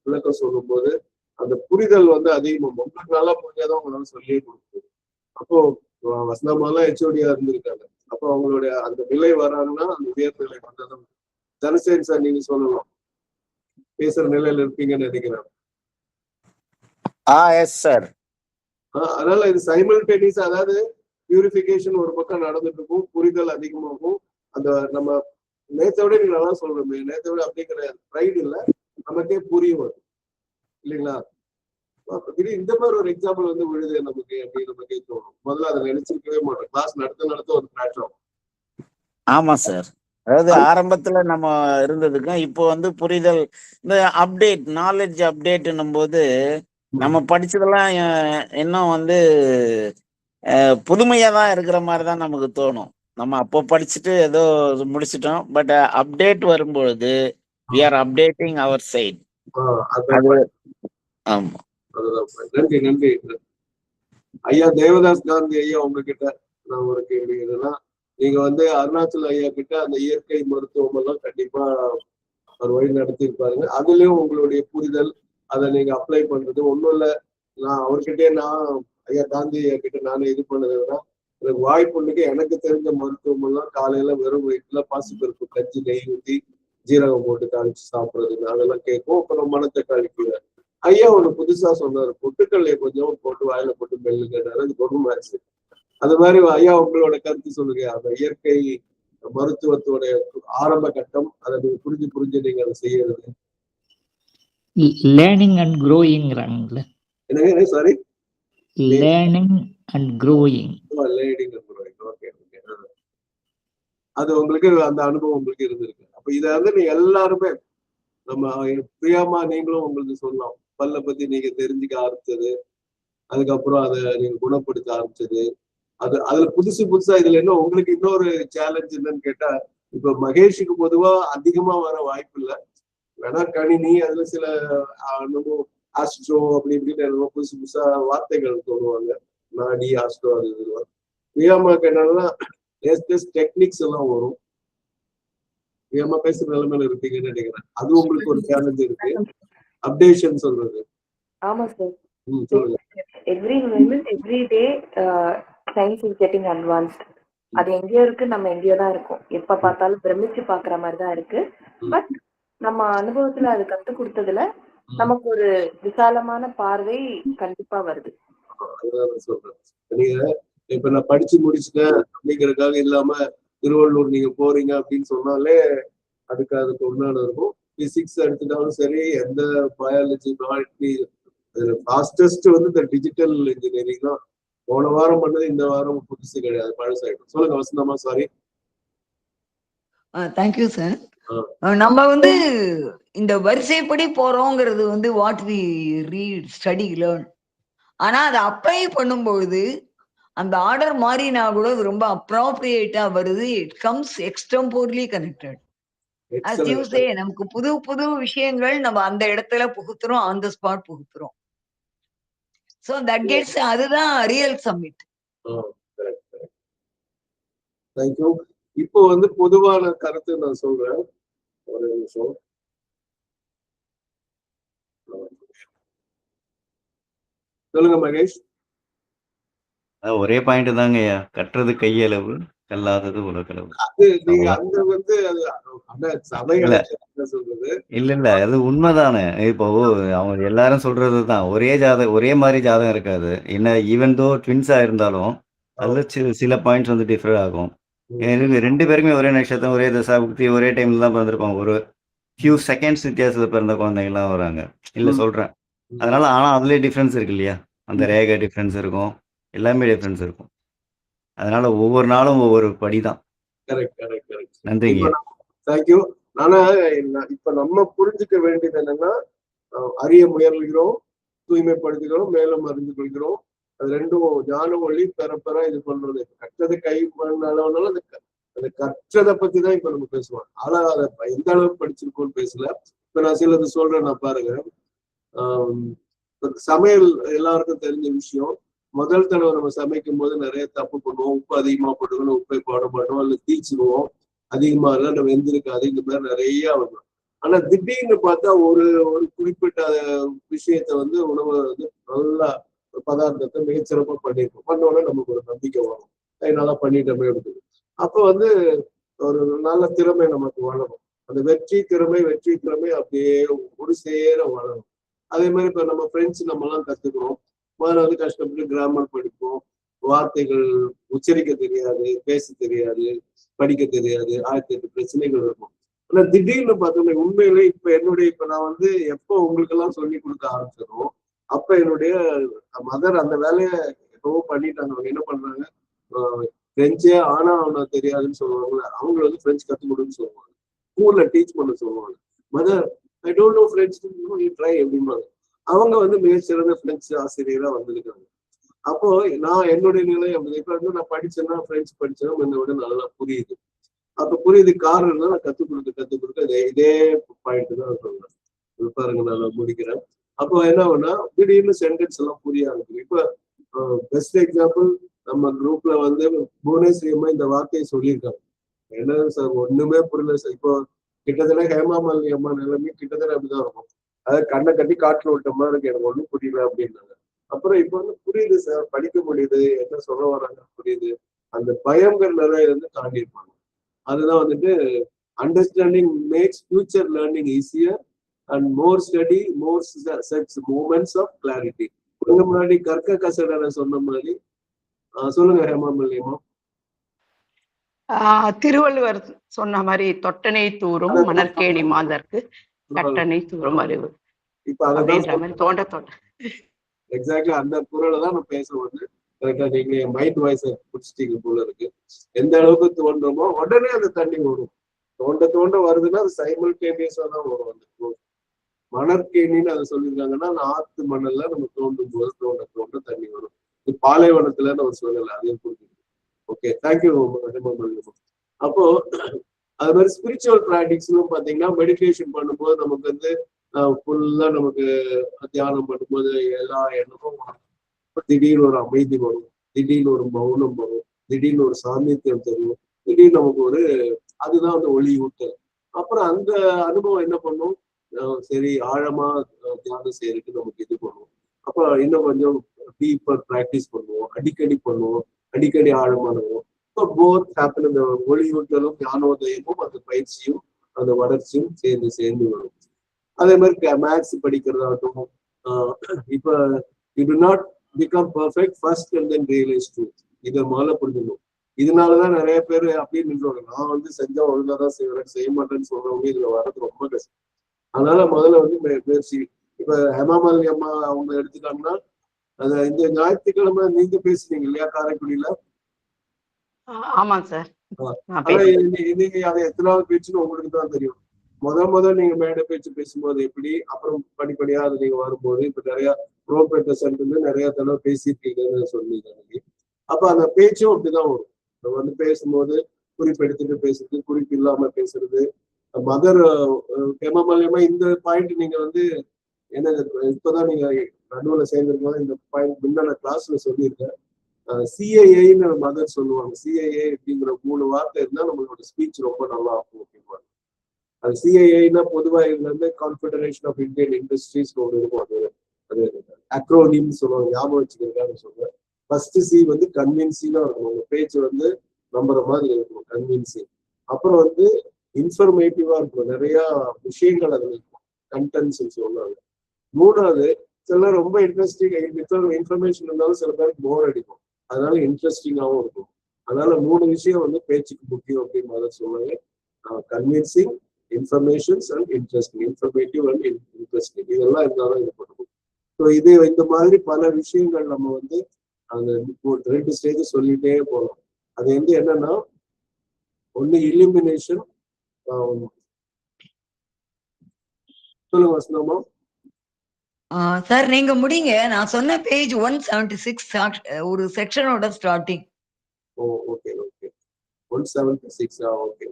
விளக்கம் சொல்லும்போது அந்த புரிதல் வந்து அதிகமாகும். உங்களுக்கு நல்லா புரிஞ்சாதான் உங்களால சொல்லியே கொடுக்கும். அப்போ வசனமாலாம் ஹெச்ஓடியா இருந்திருக்காங்க. அப்போ அவங்களுடைய அந்த நிலை வராங்கன்னா அந்த உயர்நிலை வந்ததும் தனசேகரன் சார் நீங்க சொல்லலாம். பேசுற நிலையில இருப்பீங்கன்னு நினைக்கிறேன். Yes sir. அதனால இது சைமல்டேனியஸ், அதாவது பியூரிஃபிகேஷன் ஒரு பக்கம் நடந்துட்டு இருக்கும், புரிதல் அதிகமாகும். அந்த நம்ம நேத்தை விட நீங்க நல்லா சொல்றோமே, நேத்தை விட அப்படி கிடையாது, ப்ரைட் இல்ல, நமக்கே புரியும் அது இல்லைங்களா? திடீர் இந்த மாதிரி ஒரு எக்ஸாம்பிள் வந்து விழுது நமக்கு அப்படின்னு நமக்கே தோணும். முதல்ல அதை நினைச்சிருக்கவே மாட்டோம். கிளாஸ் நடத்த ஒரு பிளாட் ஆகும். ஆமா சார். அதாவது ஆரம்பத்துல நம்ம இருந்ததுக்கும் இப்போ வந்து புரிதல், இந்த அப்டேட், நாலேஜ் அப்டேட்னும் போது நம்ம படிச்சதெல்லாம் இன்னும் வந்து புதுமையா தான் இருக்கிற மாதிரி தான் நமக்கு தோணும். நம்ம அப்போ படிச்சுட்டு ஏதோ முடிச்சிட்டோம். பட் அப்டேட் வரும்பொழுது we are updating our side. ஆமா. நன்றி நன்றி ஐயா. தேவதாஸ் காந்தி ஐயா, உங்ககிட்ட நான் ஒரு கேள்வி. என்னன்னா, நீங்க வந்து அருணாச்சல ஐயா கிட்ட அந்த இயற்கை மருத்துவம் எல்லாம் கண்டிப்பா அவர் வழி நடத்திருப்பாருங்க. அதுலயும் உங்களுடைய புரிதல், அதை நீங்க அப்ளை பண்றது ஒண்ணும் இல்ல. நான் அவர்கிட்டயே ஐயா காந்தி ஐயா கிட்ட நானே இது பண்ணதுன்னா, எனக்கு வாய்ப்புண்ணுக்கு எனக்கு தெரிஞ்ச மருத்துவம் எல்லாம் காலையில வெறும் வயிற்றுல பாசிப்பருப்பு கஞ்சி நெய் ஊற்றி ஜீரகம் போட்டு காய்ச்சி சாப்பிடுறதுன்னு அதெல்லாம் கேட்கும். அப்புறம் மணத்தக்காளி கீரை. ஐயா ஒண்ணு புதுசா சொன்னாரு, பொட்டுக்கல்லையை கொஞ்சம் போட்டு வாயில போட்டு மெல்லுங்கிறாரு. அது குணமாச்சு. அது மாதிரி ஐயா உங்களோட கருத்து சொல்லுங்க. அந்த இயற்கை மருத்துவத்தோட ஆரம்ப கட்டம், அதை நீங்க புரிஞ்சு நீங்க அதை செய்யறது. லேர்னிங் அண்ட் க்ரோயிங்றாங்கல்ல. என்னங்க? Sorry, learning and growing. Learning and growing. Okay okay. அது உங்களுக்கு அந்த அனுபவம் உங்களுக்கு இருந்திருக்கு. அப்ப இதை வந்து நீங்க எல்லாருமே, நம்ம பிரியாமா நீங்களும் உங்களுக்கு சொல்லலாம், பல்ல பத்தி நீங்க தெரிஞ்சுக்க ஆரம்பிச்சது, அதுக்கப்புறம் அதை நீங்க குணப்படுத்த ஆரம்பிச்சது, அதுல புதுசா இதுல என்ன உங்களுக்கு இன்னொரு சேலஞ்ச் என்னன்னு கேட்டா, இப்ப மகேஷுக்கு பொதுவா அதிகமா வர வாய்ப்பு இல்லை. வேணா கணினி, அதுல சில ஆஸ்ட்ரோ அப்படி இப்படின்னு புதுசா வார்த்தைகள் சொல்லுவாங்க. நாடி ஆஸ்ட்ரோ அது இதுவாங்க. பிரியாமாக்கு என்னன்னா டெக்னிக்ஸ் எல்லாம் வரும். பிரியாமா பேசுற நிலைமையில இருப்பீங்கன்னு நினைக்கிறேன். அது உங்களுக்கு ஒரு சேலஞ்ச் இருக்கு, அப்டேஷன் சொல்றது. ஆமா சார். சொல்லுங்க. Every moment every day science is getting advanced. அது எங்கேயோ இருக்கு, நம்ம எங்கேயோ தான் இருக்கோம். எப்ப பார்த்தாலும் பிரமிச்சு பாக்குற மாதிரி தான் இருக்கு. பட் நம்ம அனுபவத்துல அது கத்து கொடுத்ததுல நமக்கு ஒரு விசாலமான பார்வை கண்டிப்பா வருது. அதுதான் சொல்றேன். நீங்க இப்ப நான் படிச்சு முடிச்சுட்டேன் அப்படிங்கறதுக்காக இல்லாம திருவள்ளூர் நீங்க போறீங்க அப்படின்னு சொன்னாலே அதுக்கு ஒன்னான இருக்கும். பிசிக்ஸ் எடுத்துட்டாலும் சரி, எந்த பயாலஜி, பாட்னி, ஃபாஸ்டஸ்ட் வந்து இந்த டிஜிட்டல் இன்ஜினியரிங் தான். போன வாரம் பண்ணது இந்த வாரம் புதுசு கிடையாது, பழசாயிடும். சொல்லுங்க வசந்தமா. சாரி. Thank you sir. நம்ம வந்து இந்த வரிசைப்படி போறோங்கிறது வந்து what we read, study, learn. ஆனா அதை அப்ளை பண்ணும்பொழுது அந்த ஆர்டர் மாறினா கூட அது ரொம்ப அப்ராப்ரியேட்டா வருது. It comes extemporally connected. as you say, நமக்கு புது புது விஷயங்கள் நம்ம அந்த இடத்துல புகுத்துறோம், ஆன் த ஸ்பாட் புகுத்துறோம். சோ தட் கெட்ஸ், அதுதான் ரியல் சம்மிட். தேங்க்யூ. இப்போ வந்து பொதுவான கருத்து நான் சொல்றேன், ஒரு நிமிஷம். சொல்லுங்க மகேஷ். ஒரே பாயிண்ட் தாங்க ஐயா, கட்டுறது கையளவு, கல்லாதது உலகளவு. அது நீங்க அந்த வந்து சபை சொல்றது இல்ல அது உண்மைதானே. இப்போ அவங்க எல்லாரும் சொல்றதுதான், ஒரே மாதிரி ஜாதகம் இருக்காது. என்ன ஈவன் தோ ட்வின்ஸா இருந்தாலும் அதுல சில பாயிண்ட்ஸ் வந்து டிஃபர் ஆகும். ரெண்டு பேருக்குமே ஒரே நட்சத்திரம், ஒரே தசாபுக்தி, ஒரே டைம்ல தான் பிறந்திருப்பாங்க. ஒரு ஃபியூ செகண்ட்ஸ் வித்தியாசத்துல பிறந்த குழந்தைங்கலாம் வராங்க. இல்ல சொல்றேன். அதனால ஆனா அதுலயே டிஃபரன்ஸ் இருக்கு இல்லையா? அந்த ரேகை டிஃபரன்ஸ் இருக்கும், எல்லாமே டிஃபரன்ஸ் இருக்கும். அதனால ஒவ்வொரு நாளும் ஒவ்வொரு படிதான். கரெக்ட். நன்றிங்க. தேங்க்யூ. ஆனா இப்ப நம்ம புரிஞ்சுக்க வேண்டியது என்னன்னா, அறிய முயல்கிறோம், தூய்மைப்படுத்துகிறோம், மேலும் அறிந்து கொள்கிறோம். அது ரெண்டும் ஞான ஒளி பெற இது பண்றது. கற்றது கை அளவுனாலும் அந்த கற்றதை பத்தி தான் இப்ப நம்ம பேசுவோம். ஆனா அதை எந்த அளவுக்கு படிச்சிருக்கோம்னு பேசல. இப்ப நான் சிலது சொல்றேன், நான் பாருங்க. சமையல் எல்லாருக்கும் தெரிஞ்ச விஷயம். முதல் தடவை நம்ம சமைக்கும் போது நிறைய தப்பு பண்ணுவோம். உப்பு அதிகமா போட்டுக்கணும், உப்பை போட மாட்டோம், அல்ல தீச்சிடுவோம், அதிகமா இல்லை, நம்ம வெந்திருக்காது, இந்த மாதிரி நிறைய வரும். ஆனா திடீர்னு பார்த்தா ஒரு குறிப்பிட்ட விஷயத்த வந்து உணவு வந்து நல்லா பதார்த்தத்தை மிகச்சிறப்பா பண்ணிருக்கோம். பண்ணோட நமக்கு ஒரு நம்பிக்கை வரும், நல்லா பண்ணிட்டோமே எடுத்துது. அப்ப வந்து ஒரு நல்ல திறமை நமக்கு வளரும். அந்த வெற்றி திறமை அப்படியே ஒரு சேர வளரும். அதே மாதிரி இப்ப நம்ம ஃப்ரெண்ட்ஸ் நம்ம எல்லாம் கத்துக்கிறோம். முதல்ல வந்து கஷ்டப்பட்டு கிராமர் படிப்போம், வார்த்தைகள் உச்சரிக்க தெரியாது, பேச தெரியாது, படிக்க தெரியாது, 1008 பிரச்சனைகள் இருக்கும். ஆனா திடீர்னு பார்த்தோம்னா உண்மையிலே இப்ப நான் வந்து எப்போ உங்களுக்கு எல்லாம் சொல்லி கொடுக்க ஆரம்பிச்சதோ அப்ப என்னுடைய மதர் அந்த வேலையை எப்பவோ பண்ணிட்டாங்க. அவங்க என்ன பண்றாங்க, பிரெஞ்சே ஆனா அவனை தெரியாதுன்னு சொல்லுவாங்க, அவங்க வந்து பிரெஞ்சு கற்றுக் கொடுன்னு சொல்லுவாங்க, ஸ்கூல்ல டீச் பண்ண சொல்லுவாங்க. Mother I don't know French, try அப்படிம்பாங்க. அவங்க வந்து மிகச்சிறந்த பிரெஞ்சு ஆசிரியரா வந்திருக்காங்க. அப்போ நான் என்னுடைய நிலை அப்படி இப்ப வந்து நான் படிச்சேன்னா பிரெஞ்சு படிச்சேன்னா என்னை விட நல்லா புரியுது. அப்ப புரியுது காரணம் தான் நான் கத்துக் கொடுக்க இதே பாயிண்ட் தான் சொல்றேன். பாருங்க நான் முடிக்கிறேன். அப்போ என்ன ஆகுனா திடீர்னு சென்டென்ஸ் எல்லாம் புரிய ஆரம்பிக்கும். இப்ப பெஸ்ட் எக்ஸாம்பிள் நம்ம குரூப்ல வந்து புவனேஸ்வரி அம்மா இந்த வார்த்தையை சொல்லியிருக்காங்க. என்ன சார் ஒண்ணுமே புரியல சார். இப்போ கிட்டத்தட்ட ஹேமா மாலினி அம்மா நிலைமை கிட்டத்தட்ட அப்படிதான் இருக்கும். அதாவது கண்ணை கட்டி காட்டுல விட்ட மாதிரி இருக்கு, எனக்கு ஒண்ணும் புரியல அப்படின்னாங்க. அப்புறம் இப்ப வந்து புரியுது சார், படிக்க முடியுது, என்ன சொல்ல வராங்க புரியுது. அந்த பயங்கர நிறைய வந்து தாண்டி இருப்பாங்க. அதுதான் வந்துட்டு understanding makes future learning easier and more study more such moments of clarity. கொஞ்சம் முன்னாடி கற்க கசடனை சொன்ன மாதிரி சொல்லுங்க ஹேமா மல்லியம்மா. திருவள்ளுவர் சொன்ன மாதிரி தொட்டனை தூரும் மணற்கேணி மாதற்கு கட்டணை தூரும் அறிவு. இப்ப அதான் தோண்ட எக்ஸாக்ட்லி அந்த குரலை தான் நான் பேச வந்து கரெக்டா நீங்க மைண்ட் வாய்ஸ் பிடிச்சிட்டீங்க போல இருக்கு. எந்த அளவுக்கு தோன்றமோ உடனே அந்த தண்ணி வரும். தோண்ட வருதுன்னா அது சைமல்டேனியஸா தான் வரும். அந்த மணற்கேணின்னு அதை சொல்லியிருக்காங்கன்னா ஆத்து மணல்ல நம்ம தோண்டும் போது தோண்ட தண்ணி வரும். இது பாலைவனத்துல ஒரு சொல்லலை, அதையும் புரிஞ்சுக்கணும். Okay, thank you. அப்போ அது மாதிரி ஸ்பிரிச்சுவல் ப்ராக்டிக்ஸ்லும் பாத்தீங்கன்னா மெடிடேஷன் பண்ணும்போது நமக்கு வந்து ஃபுல்லா நமக்கு தியானம் பண்ணும்போது எல்லா எண்ணமும் திடீர்னு ஒரு அமைதி வரும், திடீர்னு ஒரு மௌனம் வரும், திடீர்னு ஒரு சாமீத்தியம் தெரியும், திடீர்னு நமக்கு ஒரு அதுதான் அந்த ஒளி ஊட்டல். அப்புறம் அந்த அனுபவம் என்ன பண்ணும், சரி ஆழமா தியானம் செய்யறதுக்கு நமக்கு இது பண்ணுவோம். அப்ப இன்னும் கொஞ்சம் டீப்பர் ப்ராக்டிஸ் பண்ணுவோம், அடிக்கடி ஆழமானவோம். இப்போ போத் ஹேப்பன். இந்த ஒளியூட்டலும் ஞானோதயமும் அந்த பயிற்சியும் அந்த வளர்ச்சியும் சேர்ந்து வரும். அதே மாதிரி மேத்ஸ் படிக்கிறதாகட்டும். இப்ப you to not become perfect first and then realise truth. இதை முதல்ல புரிஞ்சுக்கணும். இதனாலதான் நிறைய பேர் அப்படியே நின்றுவாங்க. நான் வந்து செஞ்சா ஒழுங்காதான் செய்வேன், செய்ய மாட்டேன்னு சொல்றவங்க இதுல வர்றது ரொம்ப கஷ்டம். அதனால முதல்ல வந்து முயற்சி. இப்ப ஹேமா மாலினி அம்மா அவங்க எடுத்துட்டாங்கன்னா இந்த ஞாயிற்றுக்கிழமை நீங்க பேசுனீங்க இல்லையா காரைக்குடியில? ஆமாங்க சார். நீங்க அதை எத்தனாவது பேச்சுன்னு உங்களுக்கு தான் தெரியும். முதல் நீங்க மேடை பேச்சு பேசும்போது எப்படி, அப்புறம் படிப்படியா அது நீங்க வரும்போது இப்ப நிறைய ப்ரோபேட்ட சென்டர்ல நிறைய தடவை பேசியிருக்கீங்கன்னு சொன்னீங்க. அப்ப அந்த பேச்சும் அப்படிதான் வரும். நம்ம வந்து பேசும்போது குறிப்பெடுத்துட்டு பேசுறது, குறிப்பு இல்லாம பேசுறது. மதர் ஹேமா மாலினியம்மா இந்த பாயிண்ட் நீங்க வந்து என்ன இப்பதான் நீங்க நடுவுல சேர்ந்திருக்கோம். இந்த பாயிண்ட் முன்னாடி கிளாஸ்ல சொல்லியிருக்கேன். சிஐஏன்னு மதர் சொல்லுவாங்க. சிஐஏ அப்படிங்கிற 3 வார்த்தை இருந்தா நம்மளோட ஸ்பீச் ரொம்ப நல்லா இருக்கும் அப்படின்வாங்க. அது சிஐஏன்னா பொதுவா இதுல கான்ஃபெடரேஷன் ஆஃப் இந்தியன் இண்டஸ்ட்ரீஸ் ஒன்று இருக்கும். அது அக்ரோனிம் சொல்லுவாங்க, ஞாபகம் வச்சுக்கிறதுக்காக சொல்றேன். ஃபர்ஸ்ட் சி வந்து கன்வின்சிங்கா இருக்கும், உங்க பேச்சு வந்து நம்புற மாதிரி இருக்கும், கன்வின்சிங். அப்புறம் வந்து இன்ஃபர்மேட்டிவா இருக்கும், நிறைய விஷயங்கள் அதுல இருக்கும், கண்டென்ட்ஸ் சொல்லுவாங்க. 3வது சில ரொம்ப இன்ட்ரெஸ்டிங் இன்ஃபர்மேஷன் இருந்தாலும் சில பேருக்கு போர் அடிக்கும், அதனால இன்ட்ரெஸ்டிங்காகவும் இருக்கும். அதனால 3 விஷயம் வந்து பேச்சுக்கு முக்கியம் அப்படின்னு மாதிரி சொல்லுவாங்க. Convincing, informations and interesting, informative and interesting, இதெல்லாம் இருந்தாலும் இது பண்ணுவோம். ஸோ இந்த மாதிரி பல விஷயங்கள் நம்ம வந்து அந்த 2 ஸ்டேஜ் சொல்லிட்டே போகலாம். அது வந்து என்னன்னா ஒன்னு illumination. சொல்லுங்க வசனமா. சார் நீங்க முடிங்க. நான் சொன்ன பேஜ் 176 ஒரு செக்ஷனோட ஸ்டார்டிங். ஓ ஓகே ஓகே 176. ஓகே.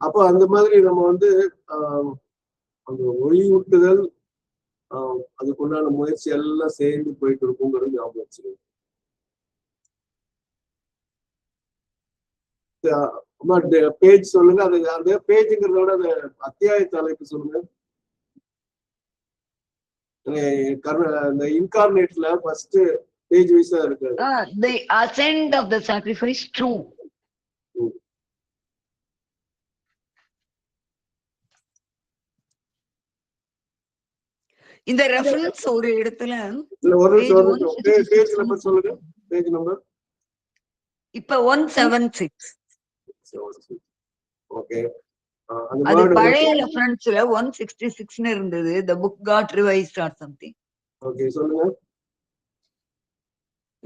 அப்போ அந்த மாதிரி நம்ம வந்து அந்த ஒளியூட்டுதல் அதுக்குண்டான முயற்சி எல்லாம் சேர்ந்து போயிட்டு இருக்குங்கிறது ஞாபகம் வச்சுக்கோங்க. பேஜ் சொல்லுங்க. அது அந்த பேஜுங்கிறதோட அந்த அத்தியாய தலைப்பு சொல்லுங்க. இந்த இன்கார்னேட்ல ஃபர்ஸ்ட் பேஜ் வைஸா இருக்கு. The ascent of the sacrifice true. இந்த ரெஃபரன்ஸ் ஒரு இடத்துல ஒரு நிமிஷம் பேஜ் நம்பர் சொல்லுங்க. பேஜ் நம்பர் இப்ப 176. ஓகே. அது பழைய ரெஃபரன்ஸ்ல 166 இருந்தது. The book got revised or something. Okay சொல்லுங்க.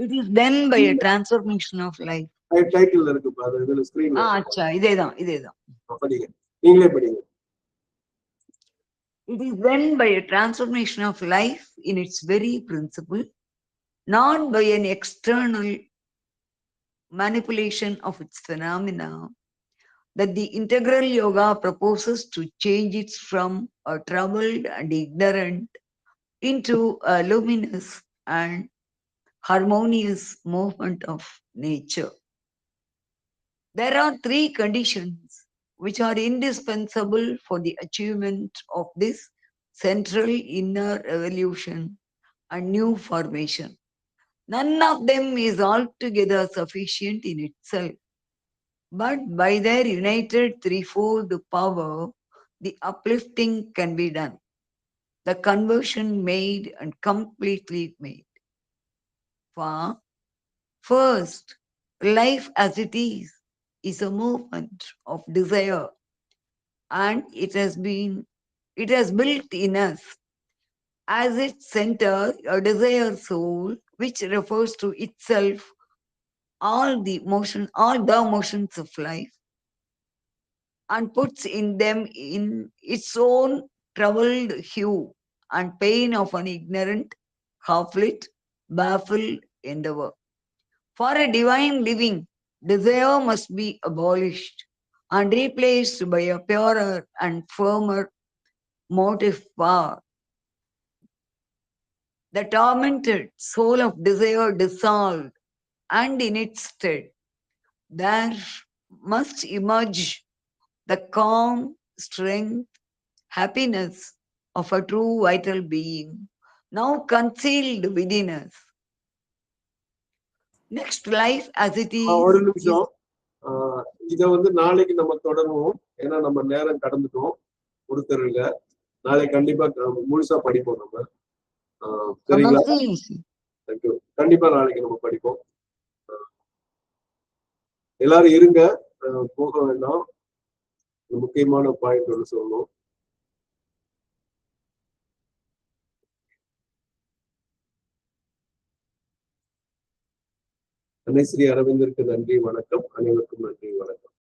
It is done by a transformation of life. Title இருக்கு பாரு இதுல ஸ்கிரீன்ல. அச்சா இதேதான். படிங்க. நீங்களே படிங்க. It is done by a transformation of life in its very principle, not by an external manipulation of its phenomena, that the integral yoga proposes to change it from a troubled and ignorant into a luminous and harmonious movement of nature. There are 3 conditions which are indispensable for the achievement of this central inner evolution and new formation. None of them is altogether sufficient in itself, but by their united threefold power, the uplifting can be done, the conversion made and completely made. For first, life as it is a movement of desire, and it has built in us as its center a desire soul which refers to itself all the motions of life and puts in them in its own troubled hue and pain of an ignorant, half-lit, baffled endeavor. For a divine living, desire must be abolished and replaced by a purer and firmer motive power. The tormented soul of desire dissolved, and in its stead, there must emerge the calm, strength, happiness of a true vital being, now concealed within us. Next, life as it is. ஒரு நிமிஷம். இத வந்து நாளைக்கு நம்ம தொடருவோம். ஏன்னா நம்ம நேரம் கடந்துட்டோம். கொடுத்துருங்க. நாளைக்கு கண்டிப்பா முழுசா படிப்போம் நம்ம. சரிங்களா? தேங்க்யூ. கண்டிப்பா நாளைக்கு நம்ம படிப்போம். எல்லாரும் இருங்க. போக வேண்டாம். முக்கியமான பாயிண்ட் ஒன்று சொல்லணும். அன்னை ஸ்ரீ அரவிந்தருக்கு நன்றி, வணக்கம். அனைவருக்கும் நன்றி, வணக்கம்.